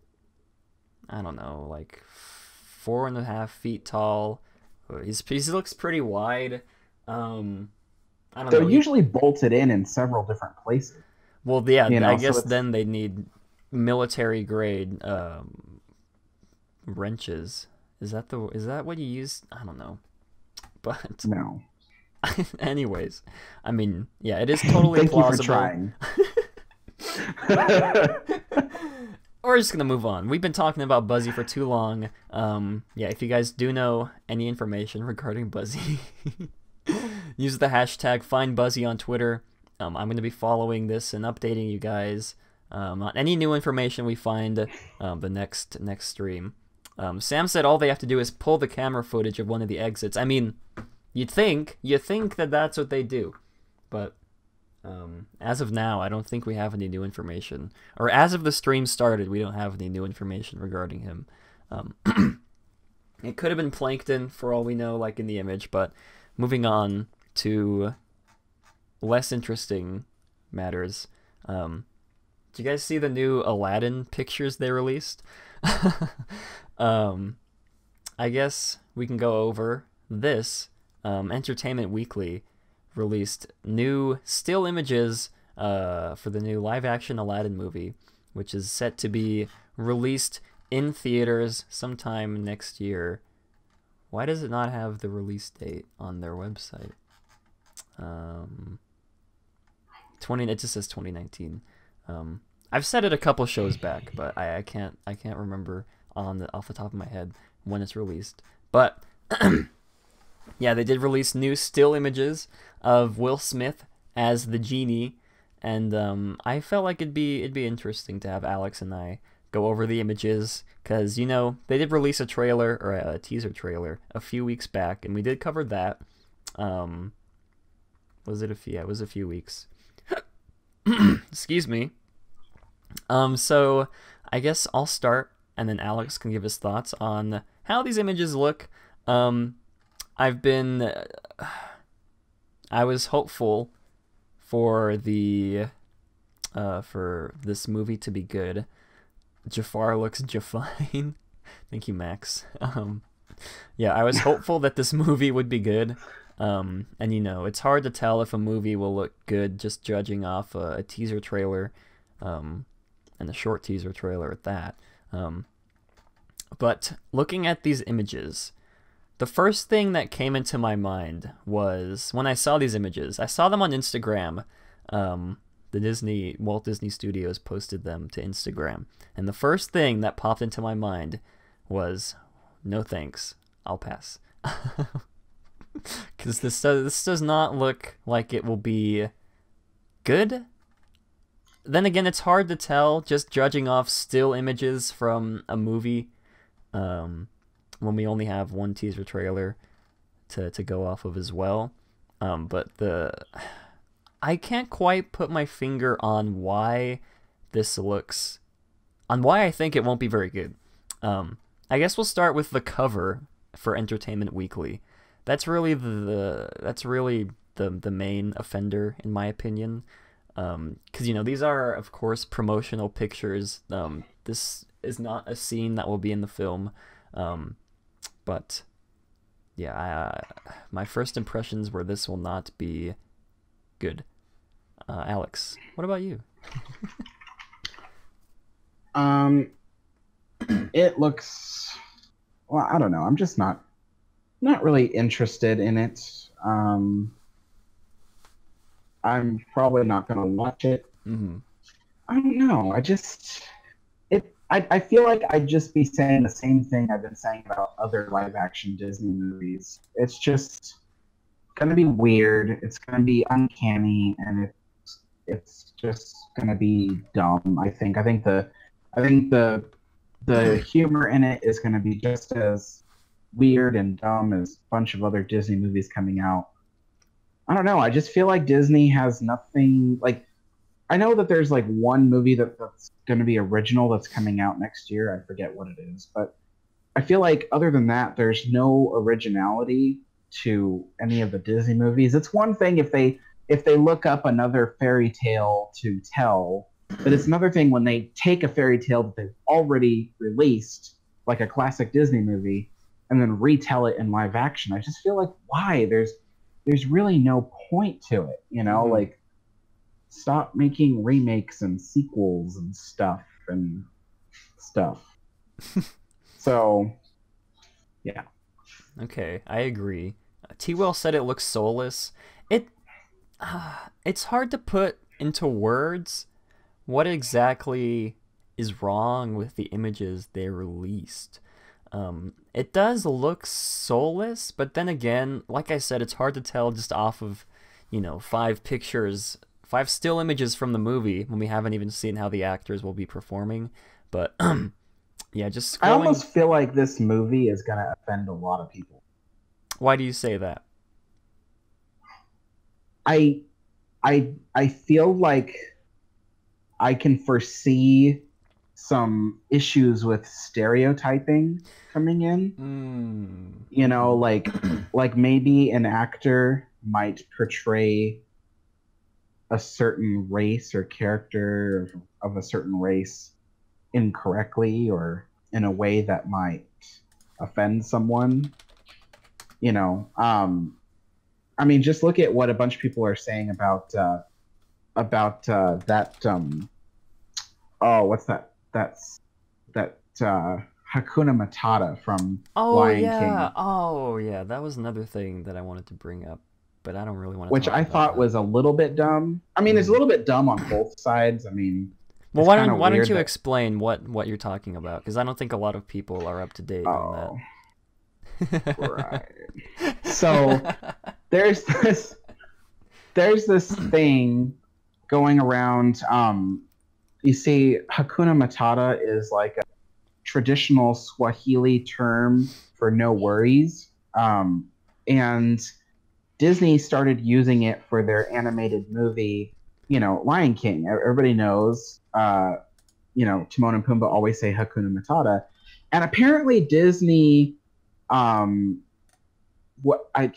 I don't know, like 4.5 feet tall. He looks pretty wide. I don't know. They're usually bolted in several different places. Well, yeah, you know, I guess then they need military grade wrenches. Is that what you use? I don't know. But no. Anyways, I mean, yeah, it is totally plausible. Thank you for trying. We're just gonna move on. We've been talking about Buzzy for too long. Yeah, if you guys do know any information regarding Buzzy, use the hashtag #FindBuzzy on Twitter. I'm gonna be following this and updating you guys on any new information we find the next stream. Sam said all they have to do is pull the camera footage of one of the exits. I mean, you think that that's what they do, but as of now, I don't think we have any new information. Or as of the stream started, we don't have any new information regarding him. It could have been Plankton, for all we know, like in the image, but moving on to less interesting matters. Did you guys see the new Aladdin pictures they released? I guess we can go over this. Entertainment Weekly released new still images for the new live-action Aladdin movie, which is set to be released in theaters sometime next year. Why does it not have the release date on their website? It just says 2019. I've said it a couple shows back, but I can't remember off the top of my head when it's released. But yeah, they did release new still images of Will Smith as the genie, and I felt like it'd be interesting to have Alex and I go over the images, because, you know, they did release a trailer, or a teaser trailer, a few weeks back, and we did cover that. Was it a few? Yeah, it was a few weeks. Excuse me. So I guess I'll start, and then Alex can give his thoughts on how these images look. I was hopeful for for this movie to be good. Jafar looks Jafine. Thank you, Max. Yeah, I was hopeful that this movie would be good. And you know, it's hard to tell if a movie will look good just judging off a teaser trailer, and a short teaser trailer at that. But looking at these images, the first thing that came into my mind was, when I saw these images, I saw them on Instagram. The Walt Disney Studios posted them to Instagram, and the first thing that popped into my mind was, no thanks, I'll pass. Because this does not look like it will be good. Then again, it's hard to tell just judging off still images from a movie, when we only have one teaser trailer to go off of as well. But I can't quite put my finger on why why I think it won't be very good. I guess we'll start with the cover for Entertainment Weekly. That's really the main offender, in my opinion. Because, you know, these are, of course, promotional pictures. This is not a scene that will be in the film. But yeah, my first impressions were this will not be good. Alex, what about you? It looks, well, I don't know. I'm just not really interested in it. I'm probably not going to watch it. Mm-hmm. I don't know. I feel like I'd just be saying the same thing I've been saying about other live action Disney movies. It's just going to be weird. It's going to be uncanny, and it's just going to be dumb. I think the humor in it is going to be just as weird and dumb as a bunch of other Disney movies coming out. I don't know. I just feel like Disney has nothing. Like, I know that there's like one movie that's going to be original that's coming out next year. I forget what it is, but I feel like other than that, there's no originality to any of the Disney movies. It's one thing if they look up another fairy tale to tell, but it's another thing when they take a fairy tale that they've already released, like a classic Disney movie, and then retell it in live action. I just feel like, why? There's really no point to it, you know? Mm-hmm. Like, stop making remakes and sequels and stuff. So, yeah. Okay, I agree. T-Well said it looks soulless. It's hard to put into words what exactly is wrong with the images they released. It does look soulless, but then again, like I said, it's hard to tell just off of, you know, 5 still images from the movie when we haven't even seen how the actors will be performing. But yeah, just scrolling. I almost feel like this movie is going to offend a lot of people. Why do you say that? I feel like I can foresee some issues with stereotyping coming in. You know, like maybe an actor might portray a certain race or character of a certain race incorrectly or in a way that might offend someone. You know, I mean, just look at what a bunch of people are saying about that. What's that? That Hakuna Matata from Lion King. Oh yeah, that was another thing that I wanted to bring up, but I don't really want to. Which I thought was a little bit dumb. I mean, it's a little bit dumb on both sides. I mean, well, why don't you explain what you're talking about? Because I don't think a lot of people are up to date on that. Right. So there's this thing going around. You see, Hakuna Matata is like a traditional Swahili term for no worries. And Disney started using it for their animated movie, Lion King. Everybody knows, Timon and Pumbaa always say Hakuna Matata. And apparently Disney, what I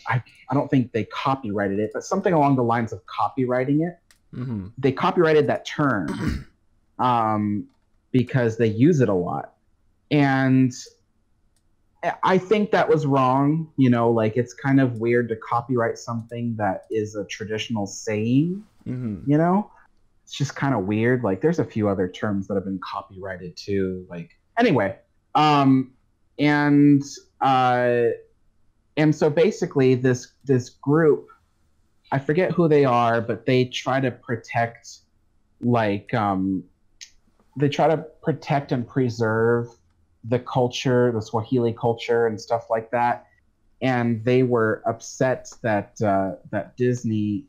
don't think they copyrighted it, but something along the lines of copyrighting it. Mm-hmm. They copyrighted that term because they use it a lot. And I think that was wrong. Like it's kind of weird to copyright something that is a traditional saying. Mm-hmm. It's just kind of weird. Like there's a few other terms that have been copyrighted too. Like anyway, and so basically this group, I forget who they are, but they try to protect and preserve the culture, the Swahili culture and stuff like that. And they were upset that Disney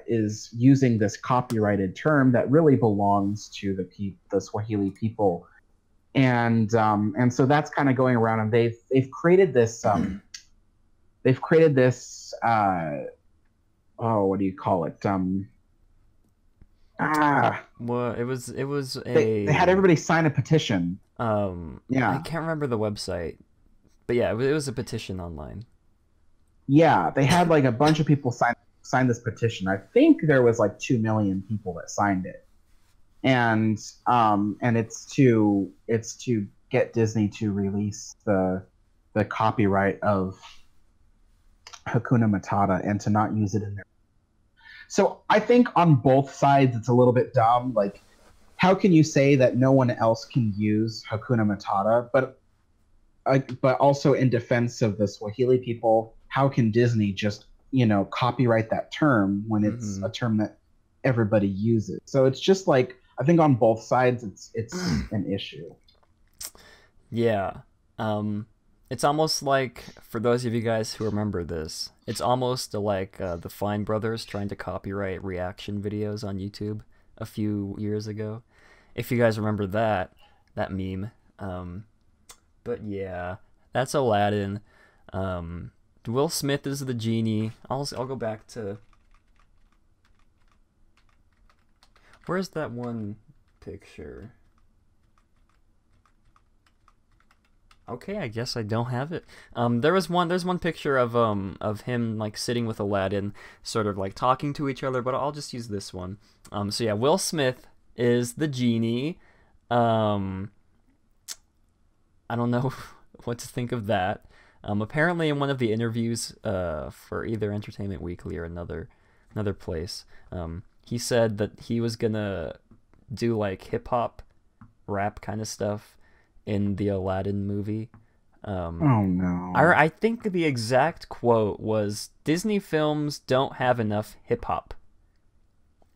is using this copyrighted term that really belongs to the Swahili people. And so that's kind of going around, and they've created this what do you call it? Well, it was they had everybody sign a petition. Yeah. I can't remember the website, but yeah, it was a petition online. Yeah, they had like a bunch of people sign this petition. I think there was like 2 million people that signed it, and it's to get Disney to release the copyright of Hakuna Matata and to not use it in there. So I think on both sides it's a little bit dumb. Like, how can you say that no one else can use Hakuna Matata? But also in defense of the Swahili people, how can Disney just copyright that term when it's a term that everybody uses? So it's just like, I think on both sides it's an issue. Yeah. It's almost like, for those of you guys who remember this, it's almost like the Fine Brothers trying to copyright reaction videos on YouTube a few years ago. If you guys remember that meme. But yeah, that's Aladdin. Will Smith is the genie. I'll go back to... Where's that one picture? Okay, I guess I don't have it. There's one picture of him like sitting with Aladdin, sort of like talking to each other, but I'll just use this one. So yeah, Will Smith is the genie. I don't know what to think of that. Apparently in one of the interviews for either Entertainment Weekly or another place, he said that he was gonna do like hip hop rap kind of stuff in the Aladdin movie. Oh no. I think the exact quote was, Disney films don't have enough hip hop.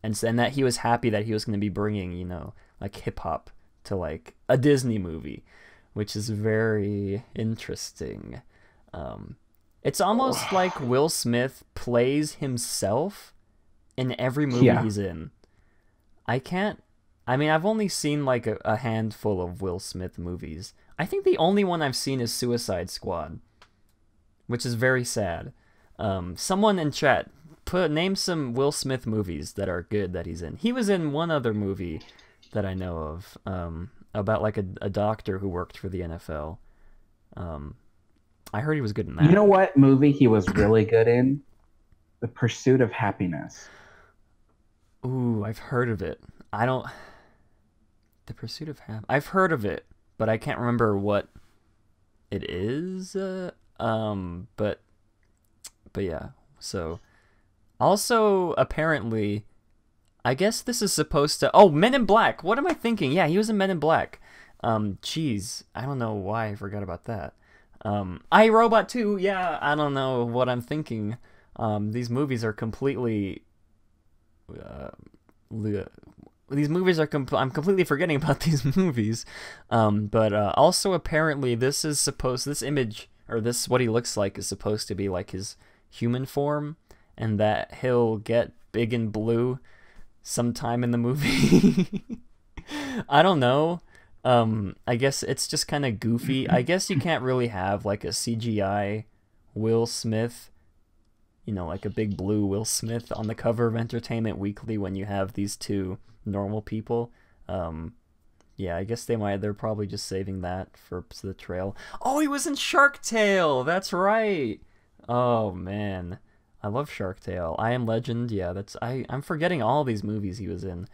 And that he was happy that he was going to be bringing, like hip hop to like a Disney movie, which is very interesting. It's almost like Will Smith plays himself in every movie he's in. I've only seen like a handful of Will Smith movies. I think the only one I've seen is Suicide Squad, which is very sad. Someone in chat, name some Will Smith movies that are good that he's in. He was in one other movie that I know of, about like a doctor who worked for the NFL. I heard he was good in that. You know what movie he was really good in? The Pursuit of Happiness. Ooh, I've heard of it. The Pursuit of Happiness. I've heard of it, but I can't remember what it is. But yeah. So, also apparently, I guess this is supposed to. Oh, Men in Black. What am I thinking? Yeah, he was in Men in Black. Jeez, I don't know why I forgot about that. I, Robot 2. Yeah, I don't know what I'm thinking. These movies are completely. I'm completely forgetting about these movies. But also apparently this image, or this what he looks like, is supposed to be like his human form, and that he'll get big and blue sometime in the movie. I don't know. I guess it's just kind of goofy. I guess you can't really have like a CGI Will Smith, like a big blue Will Smith on the cover of Entertainment Weekly when you have these two normal people. Yeah, I guess they're probably just saving that for the trail. Oh, he was in Shark Tale. That's right. Oh man, I love Shark Tale. I Am Legend. Yeah, I'm forgetting all these movies he was in.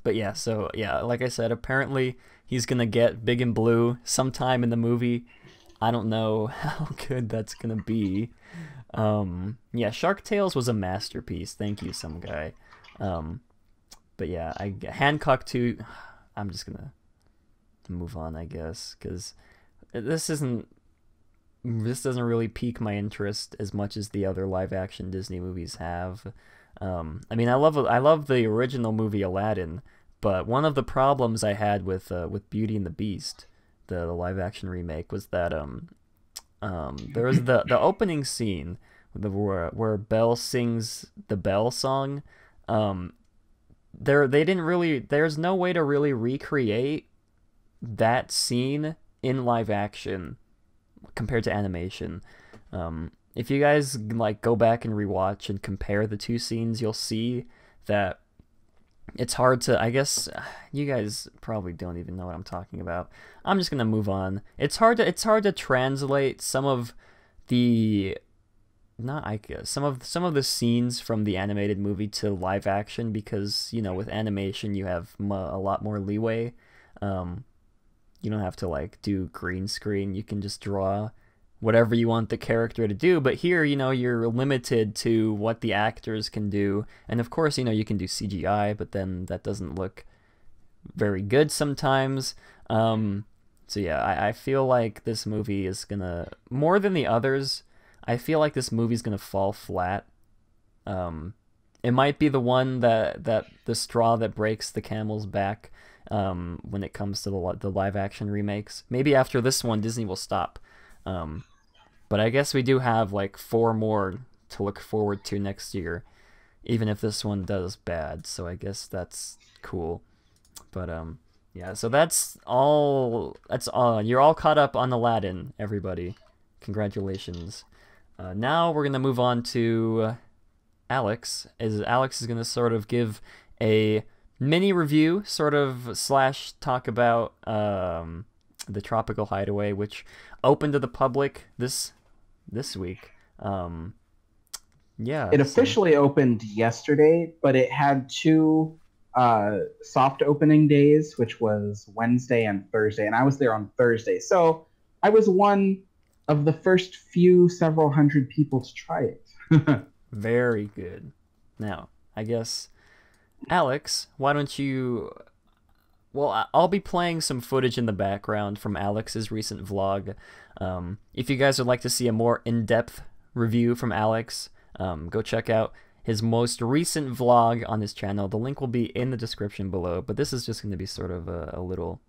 But yeah, so yeah, like I said, apparently he's gonna get big and blue sometime in the movie. I don't know how good that's gonna be. Yeah, Shark Tales was a masterpiece. Thank you, some guy. But yeah, Hancock 2. I'm just gonna move on, I guess, because this doesn't really pique my interest as much as the other live action Disney movies have. I mean, I love the original movie Aladdin, but one of the problems I had with Beauty and the Beast, the live action remake, was that there was the opening scene where Belle sings the Belle song. There's no way to really recreate that scene in live action compared to animation. If you guys like go back and rewatch and compare the two scenes, you'll see that it's hard to, I guess you guys probably don't even know what I'm talking about. I'm just gonna move on. It's hard to translate some of the some of the scenes from the animated movie to live action, because with animation you have a lot more leeway. You don't have to like do green screen. You can just draw whatever you want the character to do. But here, you're limited to what the actors can do. And of course, you can do CGI, but then that doesn't look very good sometimes. So yeah, I feel like this movie is gonna, more than the others, I feel like this movie's gonna fall flat. It might be the one that the straw that breaks the camel's back when it comes to the live action remakes. Maybe after this one, Disney will stop. But I guess we do have like 4 more to look forward to next year, even if this one does bad. So I guess that's cool. But yeah, so that's all. You're all caught up on Aladdin, everybody. Congratulations. Now we're gonna move on to Alex. Alex is gonna sort of give a mini review, / talk about the Tropical Hideaway, which opened to the public this week. Yeah, it officially opened yesterday, but it had 2 soft opening days, which was Wednesday and Thursday, and I was there on Thursday, so I was one of the first several hundred people to try it. Very good. Now, I guess, Alex, why don't you... Well, I'll be playing some footage in the background from Alex's recent vlog. If you guys would like to see a more in-depth review from Alex, go check out his most recent vlog on his channel. The link will be in the description below, but this is just going to be sort of a little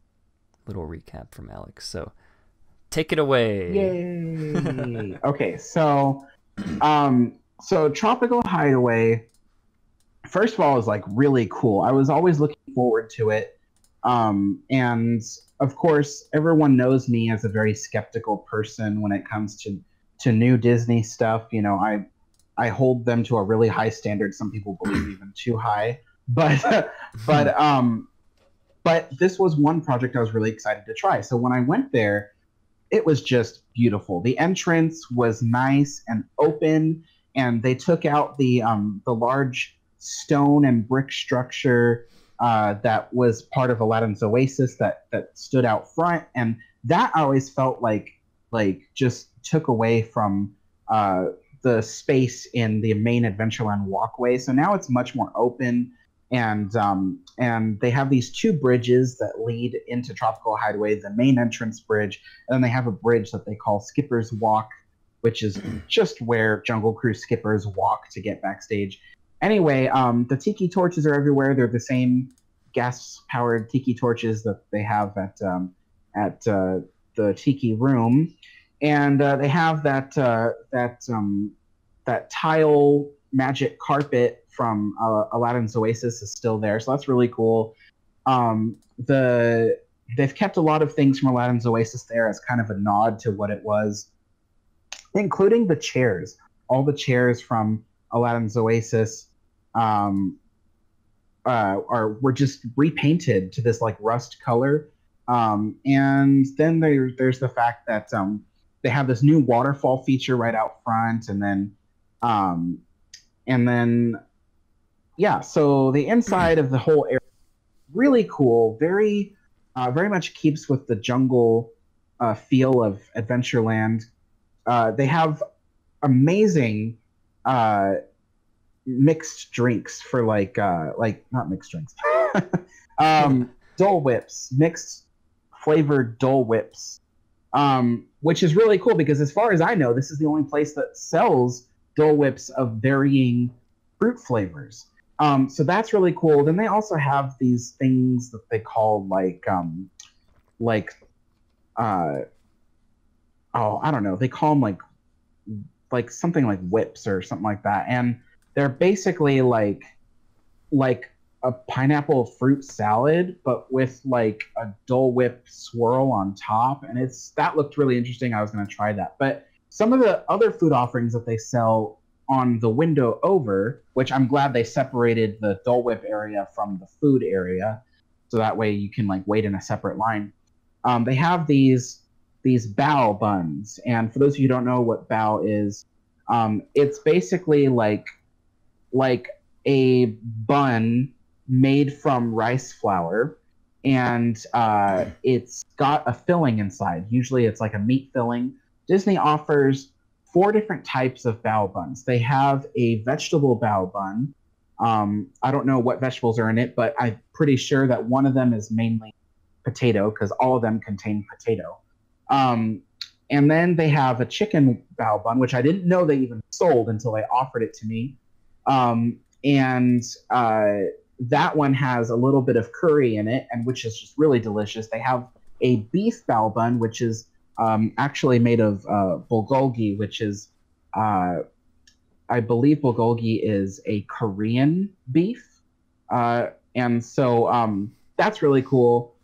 recap from Alex. So, take it away. Yay! Okay, so Tropical Hideaway, first of all, is like really cool. I was always looking forward to it. And of course, everyone knows me as a very skeptical person when it comes to new Disney stuff. I hold them to a really high standard. Some people believe even too high. But this was one project I was really excited to try. So when I went there, it was just beautiful. The entrance was nice and open, and they took out the large stone and brick structure that was part of Aladdin's Oasis that stood out front, and that I always felt like just took away from the space in the main Adventureland walkway. So now it's much more open, and they have these 2 bridges that lead into Tropical Hideaway, the main entrance bridge, and then they have a bridge that they call Skipper's Walk, which is just where Jungle Cruise skippers walk to get backstage. Anyway, the tiki torches are everywhere. They're the same gas-powered tiki torches that they have at the tiki room, and they have that tile magic carpet Aladdin's Oasis is still there, so that's really cool. They've kept a lot of things from Aladdin's Oasis there as kind of a nod to what it was, including the chairs. All the chairs from Aladdin's Oasis were just repainted to this like rust color. And then there's the fact that they have this new waterfall feature right out front, and then yeah. So the inside of the whole area, really cool, very much keeps with the jungle feel of Adventureland. They have amazing mixed drinks for like not mixed drinks, Dole Whips, mixed flavored Dole Whips, which is really cool because as far as I know, this is the only place that sells Dole Whips of varying fruit flavors. So that's really cool. Then they also have these things that they call I don't know. They call them like something like whips or something like that. And they're basically like a pineapple fruit salad, but with like a Dole Whip swirl on top. And that looked really interesting. I was going to try that. But some of the other food offerings that they sell on the window over, which I'm glad they separated the Dole Whip area from the food area, so that way you can like wait in a separate line. They have these bao buns, and for those of you who don't know what bao is, it's basically like a bun made from rice flour, and it's got a filling inside. Usually it's like a meat filling. Disney offers 4 different types of bao buns. They have a vegetable bao bun. I don't know what vegetables are in it, but I'm pretty sure that one of them is mainly potato because all of them contain potato. And then they have a chicken bao bun, which I didn't know they even sold until they offered it to me. And that one has a little bit of curry in it, and which is just really delicious. They have a beef bao bun, which is actually made of bulgogi, which is, I believe bulgogi is a Korean beef. And so that's really cool.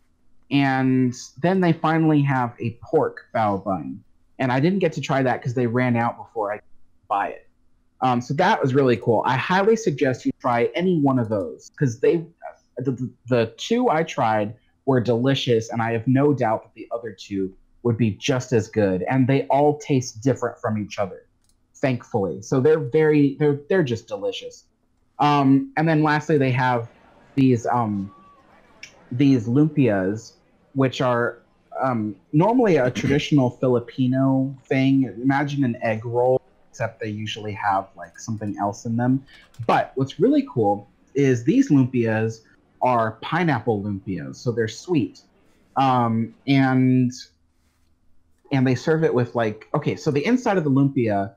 And then they finally have a pork bao bun. And I didn't get to try that because they ran out before I could buy it. So that was really cool. I highly suggest you try any one of those because the 2 I tried were delicious, and I have no doubt that the other 2 would be just as good. And they all taste different from each other, thankfully. So they're just delicious. And then lastly, they have these lumpias, which are normally a traditional Filipino thing. Imagine an egg roll, except they usually have like something else in them. But what's really cool is these lumpias are pineapple lumpias, so they're sweet. And they serve it with like, okay, so the inside of the lumpia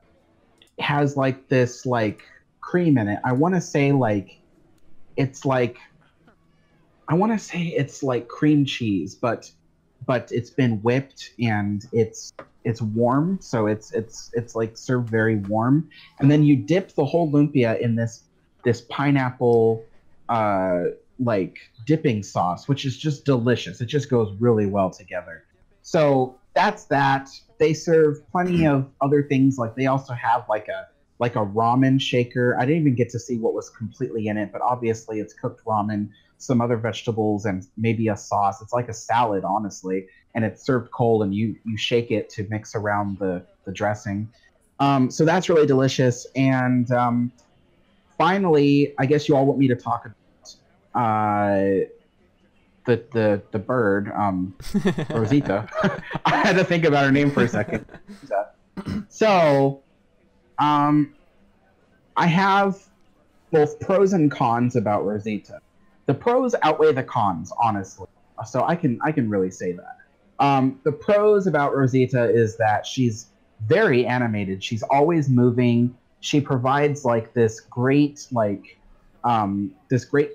has like this like cream in it. I want to say it's like cream cheese, but it's been whipped and it's warm, so it's like served very warm. And then you dip the whole lumpia in this pineapple like dipping sauce, which is just delicious. It just goes really well together. So that's that. They serve plenty of other things. Like they also have like a ramen shaker. I didn't even get to see what was completely in it, but obviously it's cooked ramen, some other vegetables, and maybe a sauce. It's like a salad, honestly, and it's served cold, and you shake it to mix around the dressing. So that's really delicious. And finally, I guess you all want me to talk about the bird, Rosita. I had to think about her name for a second. So, I have both pros and cons about Rosita. The pros outweigh the cons, honestly. So I can really say that. The pros about Rosita is that she's very animated. She's always moving. She provides like this great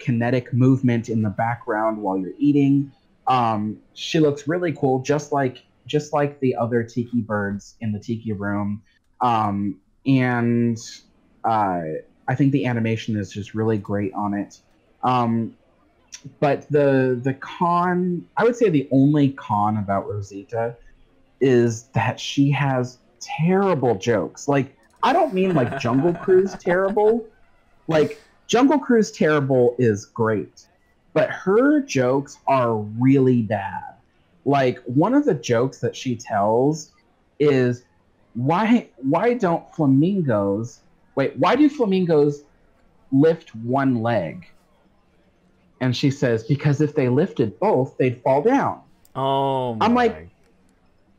kinetic movement in the background while you're eating. She looks really cool, just like the other tiki birds in the tiki room. And I think the animation is just really great on it. But the con, I would say the only con about Rosita is that she has terrible jokes. Like, I don't mean like Jungle Cruise terrible. Like, Jungle Cruise terrible is great, but her jokes are really bad. Like, one of the jokes that she tells is, why don't flamingos why do flamingos lift one leg? And she says, because if they lifted both, they'd fall down. Oh my.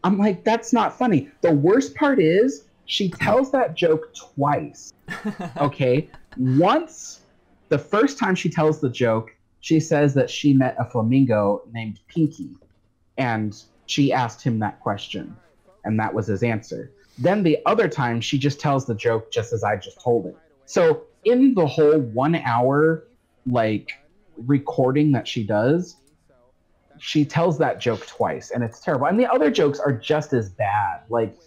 I'm like, that's not funny. The worst part is she tells that joke twice. Okay? Once, the first time she tells the joke, she says that she met a flamingo named Pinky, and she asked him that question, and that was his answer. Then the other time, she just tells the joke just as I just told it. So in the whole 1 hour, like, recording that she does, she tells that joke twice, and it's terrible. And the other jokes are just as bad, like,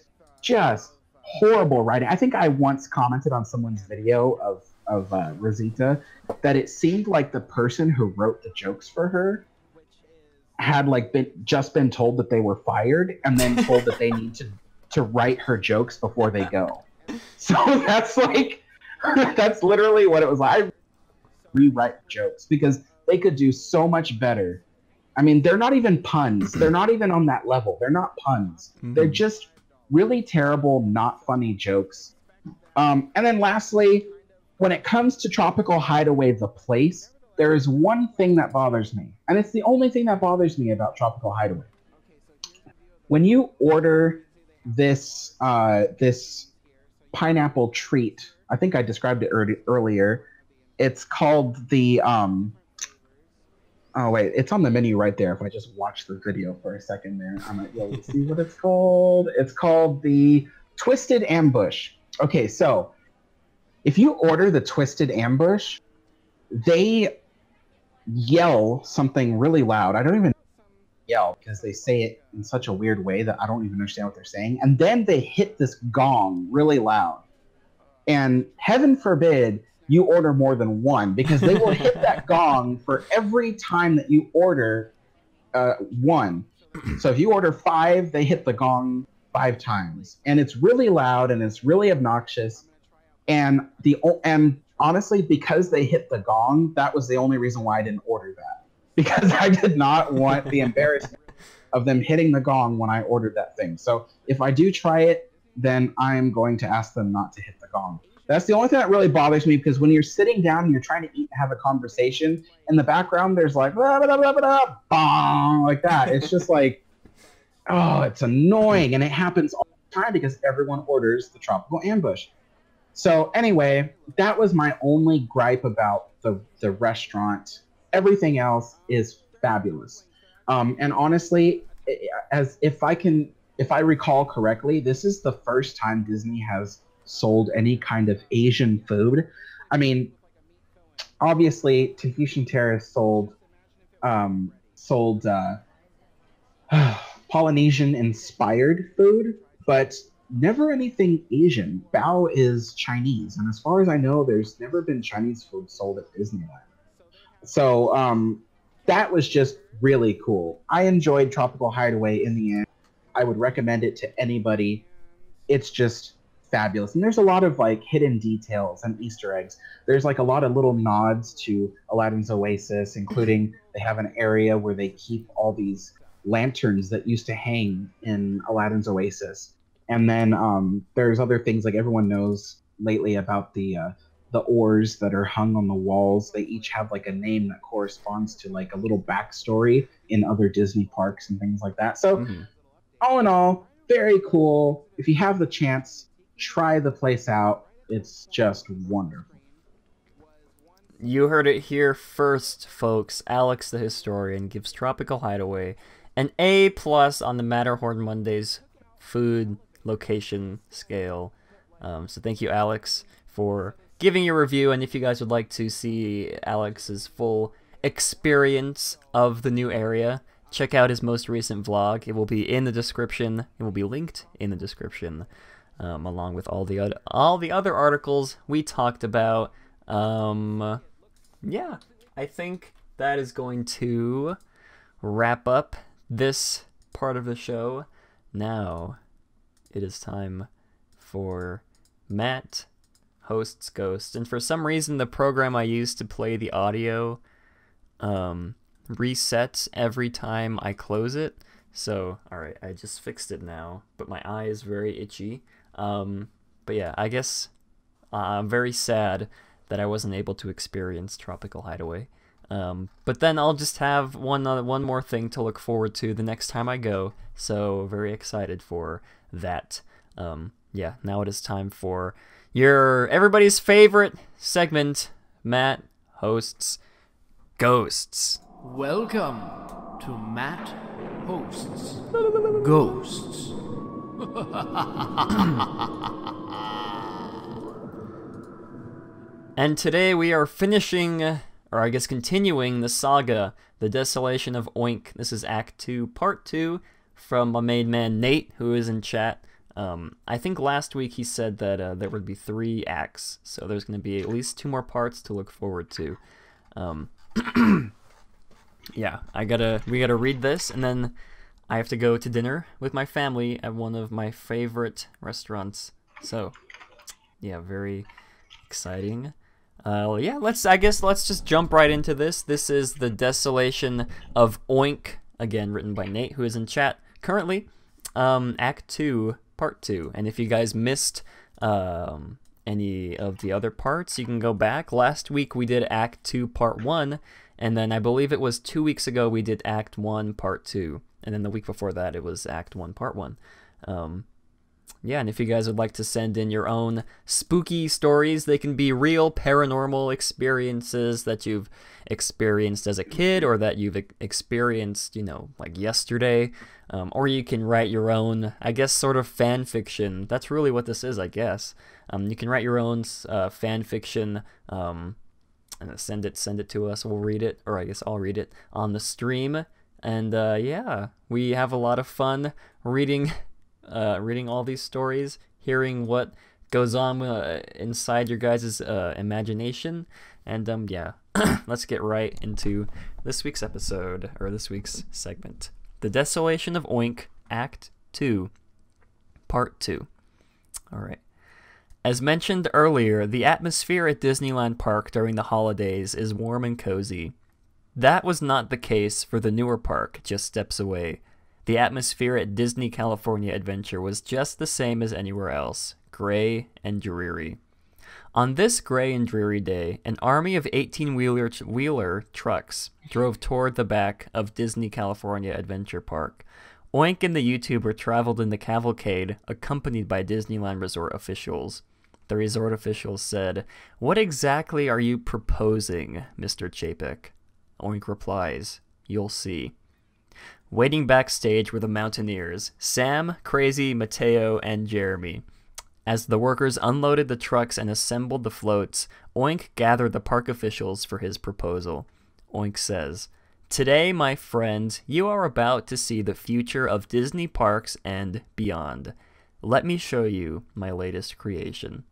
just horrible writing. I think I once commented on someone's video of Rosita that it seemed like the person who wrote the jokes for her had like been told that they were fired, and then told that they need to write her jokes before they go. So that's like, that's literally what it was like. I rewrite jokes because they could do so much better. I mean, they're not even puns. They're not even on that level. They're not puns. Mm-hmm. They're just really terrible, not funny jokes. And then lastly, when it comes to Tropical Hideaway, the place, there is one thing that bothers me. And it's the only thing that bothers me about Tropical Hideaway. When you order this this pineapple treat, I think I described it earlier. It's called the oh wait, it's on the menu right there. If I just watch the video for a second there, I might be able to see what it's called. It's called the Twisted Ambush. Okay, so if you order the Twisted Ambush, they yell something really loud. I don't even yell because they say it in such a weird way that I don't even understand what they're saying. And then they hit this gong really loud. And heaven forbid you order more than one, because they will hit that gong for every time that you order one. So if you order 5, they hit the gong 5 times. And it's really loud and it's really obnoxious. And honestly, because they hit the gong, that was the only reason why I didn't order that. Because I did not want the embarrassment of them hitting the gong when I ordered that thing. So if I do try it, then I'm going to ask them not to hit the gong. That's the only thing that really bothers me, because when you're sitting down and you're trying to eat and have a conversation, in the background there's like, blah, blah, blah, blah, blah, bong, like that. It's just like, oh, it's annoying. And it happens all the time because everyone orders the Tropical Ambush. So anyway, that was my only gripe about the restaurant. Everything else is fabulous. And honestly, if I recall correctly, this is the first time Disney has sold any kind of Asian food. I mean, obviously Tahitian Terrace sold Polynesian inspired food, but never anything Asian. Bao is Chinese, and as far as I know, there's never been Chinese food sold at Disneyland. So that was just really cool. I enjoyed Tropical Hideaway in the end. I would recommend it to anybody. It's just fabulous. And there's a lot of like hidden details and Easter eggs. There's like a lot of little nods to Aladdin's Oasis, including they have an area where they keep all these lanterns that used to hang in Aladdin's Oasis. And then there's other things, like everyone knows lately about the oars that are hung on the walls. They each have like a name that corresponds to like a little backstory in other Disney parks and things like that. So all in all, very cool. If you have the chance, try the place out. It's just wonderful. You heard it here first, folks. Alex the Historian gives Tropical Hideaway an A+ on the Matterhorn Mondays food location scale. So thank you, Alex, for giving your review. And if you guys would like to see Alex's full experience of the new area, check out his most recent vlog. It will be in the description. It will be linked in the description. along with all the other articles we talked about. Yeah, I think that is going to wrap up this part of the show. Now, it is time for Matt hosts Ghosts, and for some reason the program I used to play the audio resets every time I close it. So, alright, I just fixed it now, but my eye is very itchy. But yeah, I guess I'm very sad that I wasn't able to experience Tropical Hideaway. But then I'll just have one more thing to look forward to the next time I go, so very excited for that. Yeah, now it is time for everybody's favorite segment, Matt hosts Ghosts. Welcome to Matt Hosts Ghosts. And today we are finishing, or I guess continuing, the saga, The Desolation of Oink. This is Act 2, Part 2, from my main man Nate, who is in chat. I think last week he said that there would be 3 acts, so there's going to be at least 2 more parts to look forward to. Yeah, we gotta read this, and then I have to go to dinner with my family at one of my favorite restaurants. So, yeah, very exciting. Yeah, let's just jump right into this. This is The Desolation of Oink, again written by Nate, who is in chat currently. Act 2, Part 2. And if you guys missed any of the other parts, you can go back. Last week we did Act 2, Part 1, and then I believe it was 2 weeks ago we did Act 1, Part 2. And then the week before that it was Act 1, Part 1. Yeah, and if you guys would like to send in your own spooky stories, they can be real paranormal experiences that you've experienced as a kid or that you've experienced, like yesterday. Or you can write your own, I guess, sort of fan fiction. That's really what this is, I guess. You can write your own fan fiction and send it to us. We'll read it, or I guess I'll read it on the stream. And yeah, we have a lot of fun reading all these stories, hearing what goes on inside your guys' imagination. And yeah, let's get right into this week's episode, or this week's segment. The Desolation of Oink, Act 2, Part 2. Alright. As mentioned earlier, the atmosphere at Disneyland Park during the holidays is warm and cozy. That was not the case for the newer park just steps away. The atmosphere at Disney California Adventure was just the same as anywhere else, gray and dreary. On this gray and dreary day, an army of 18-wheeler trucks drove toward the back of Disney California Adventure Park. Oink and the YouTuber traveled in the cavalcade, accompanied by Disneyland Resort officials. The resort officials said, "What exactly are you proposing, Mr. Chapek?" Oink replies, "You'll see." Waiting backstage were the Mountaineers, Sam, Crazy, Mateo, and Jeremy. As the workers unloaded the trucks and assembled the floats, Oink gathered the park officials for his proposal. Oink says, "Today, my friend, you are about to see the future of Disney parks and beyond. Let me show you my latest creation."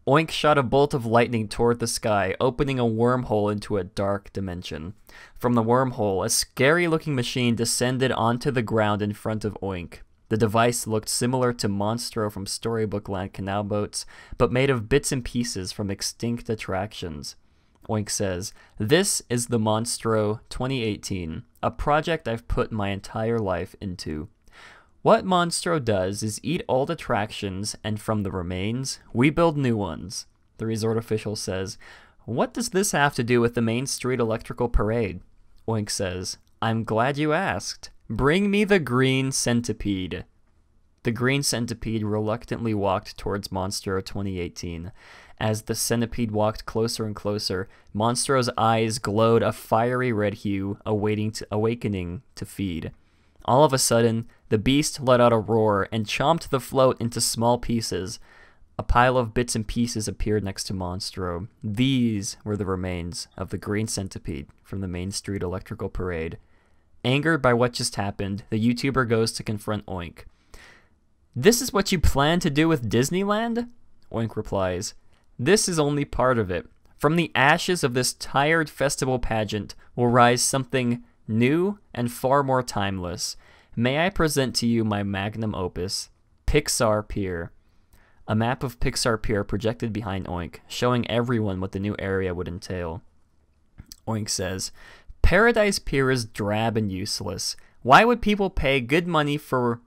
Oink shot a bolt of lightning toward the sky, opening a wormhole into a dark dimension. From the wormhole, a scary-looking machine descended onto the ground in front of Oink. The device looked similar to Monstro from Storybook Land Canal Boats, but made of bits and pieces from extinct attractions. Oink says, "This is the Monstro 2018, a project I've put my entire life into. What Monstro does is eat old attractions, and from the remains, we build new ones." The resort official says, "What does this have to do with the Main Street Electrical Parade?" Oink says, "I'm glad you asked. Bring me the green centipede." The green centipede reluctantly walked towards Monstro 2018. As the centipede walked closer and closer, Monstro's eyes glowed a fiery red hue, awakening to feed. All of a sudden, the beast let out a roar and chomped the float into small pieces. A pile of bits and pieces appeared next to Monstro. These were the remains of the green centipede from the Main Street Electrical Parade. Angered by what just happened, the YouTuber goes to confront Oink. This is what you plan to do with Disneyland? Oink replies, this is only part of it. From the ashes of this tired festival pageant will rise something new and far more timeless. May I present to you my magnum opus, Pixar Pier. A map of Pixar Pier projected behind Oink, showing everyone what the new area would entail. Oink says, Paradise Pier is drab and useless. Why would people pay good money for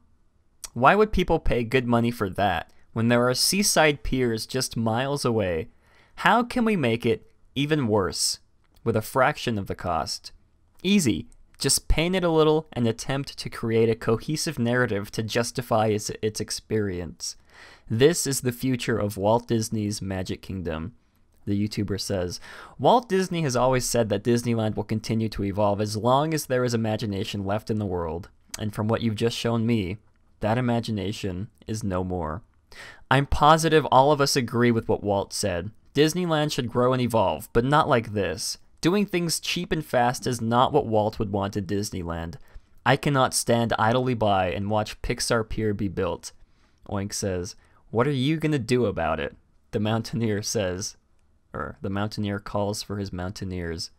that when there are seaside piers just miles away? How can we make it even worse with a fraction of the cost? Easy. Just paint it a little and attempt to create a cohesive narrative to justify its experience. This is the future of Walt Disney's Magic Kingdom. The YouTuber says, Walt Disney has always said that Disneyland will continue to evolve as long as there is imagination left in the world. And from what you've just shown me, that imagination is no more. I'm positive all of us agree with what Walt said. Disneyland should grow and evolve, but not like this. Doing things cheap and fast is not what Walt would want at Disneyland. I cannot stand idly by and watch Pixar Pier be built. Oink says, what are you gonna do about it? The Mountaineer says, or the Mountaineer calls for his Mountaineers.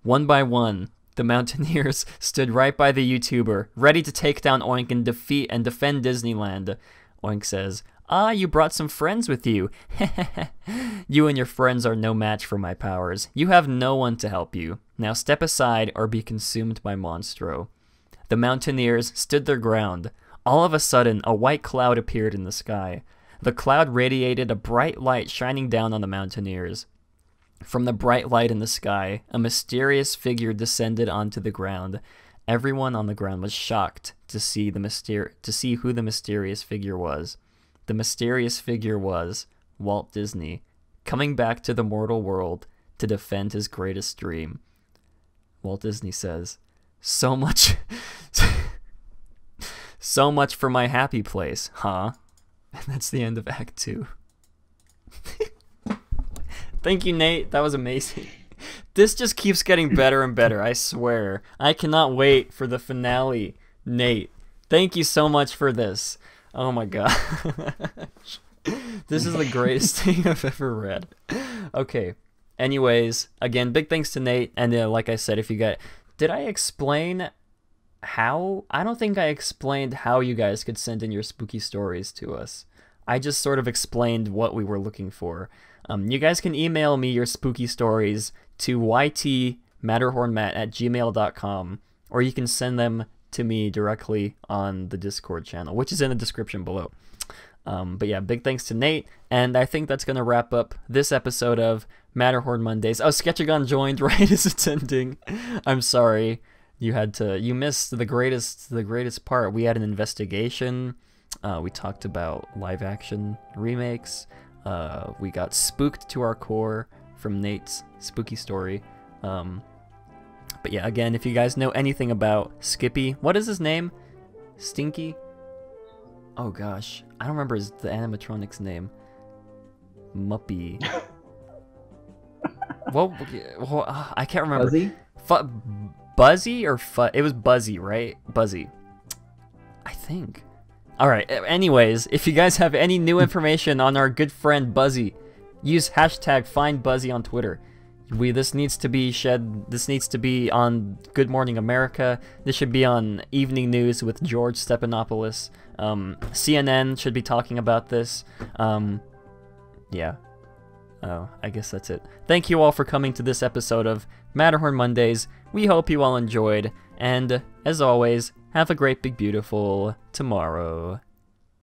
One by one, the Mountaineers stood right by the YouTuber, ready to take down Oink and defeat and defend Disneyland. Oink says, ah, you brought some friends with you. You and your friends are no match for my powers. You have no one to help you. Now step aside or be consumed by Monstro. The Mountaineers stood their ground. All of a sudden, a white cloud appeared in the sky. The cloud radiated a bright light shining down on the Mountaineers. From the bright light in the sky, a mysterious figure descended onto the ground. Everyone on the ground was shocked to see who the mysterious figure was. The mysterious figure was Walt Disney, coming back to the mortal world to defend his greatest dream. Walt Disney says, so much for my happy place, huh? And that's the end of Act 2. Thank you, Nate. That was amazing. This just keeps getting better and better, I swear. I cannot wait for the finale, Nate. Thank you so much for this. Oh my god. This is the greatest thing I've ever read. Okay. Anyways, again, big thanks to Nate. And like I said, if you got... Did I explain how? I don't think I explained how you guys could send in your spooky stories to us. I just sort of explained what we were looking for. You guys can email me your spooky stories to ytmatterhornmatt@gmail.com, or you can send them to me directly on the Discord channel, which is in the description below. But yeah, big thanks to Nate, and I think that's going to wrap up this episode of Matterhorn Mondays. Oh, Sketchagon joined right as it's ending. I'm sorry. You missed the greatest part. We had an investigation. We talked about live action remakes. We got spooked to our core from Nate's spooky story. But yeah, again, if you guys know anything about Skippy, what is his name? Stinky? Oh gosh, I don't remember the animatronic's name. Muppy. Well, I can't remember. Buzzy? Buzzy or it was Buzzy, right? Buzzy. I think. Alright, anyways, if you guys have any new information on our good friend Buzzy, use hashtag #FindBuzzy on Twitter. This needs to be on Good Morning America. This should be on Evening News with George Stephanopoulos. CNN should be talking about this. Yeah. Oh, I guess that's it. Thank you all for coming to this episode of Matterhorn Mondays. We hope you all enjoyed, and as always, have a great big beautiful tomorrow.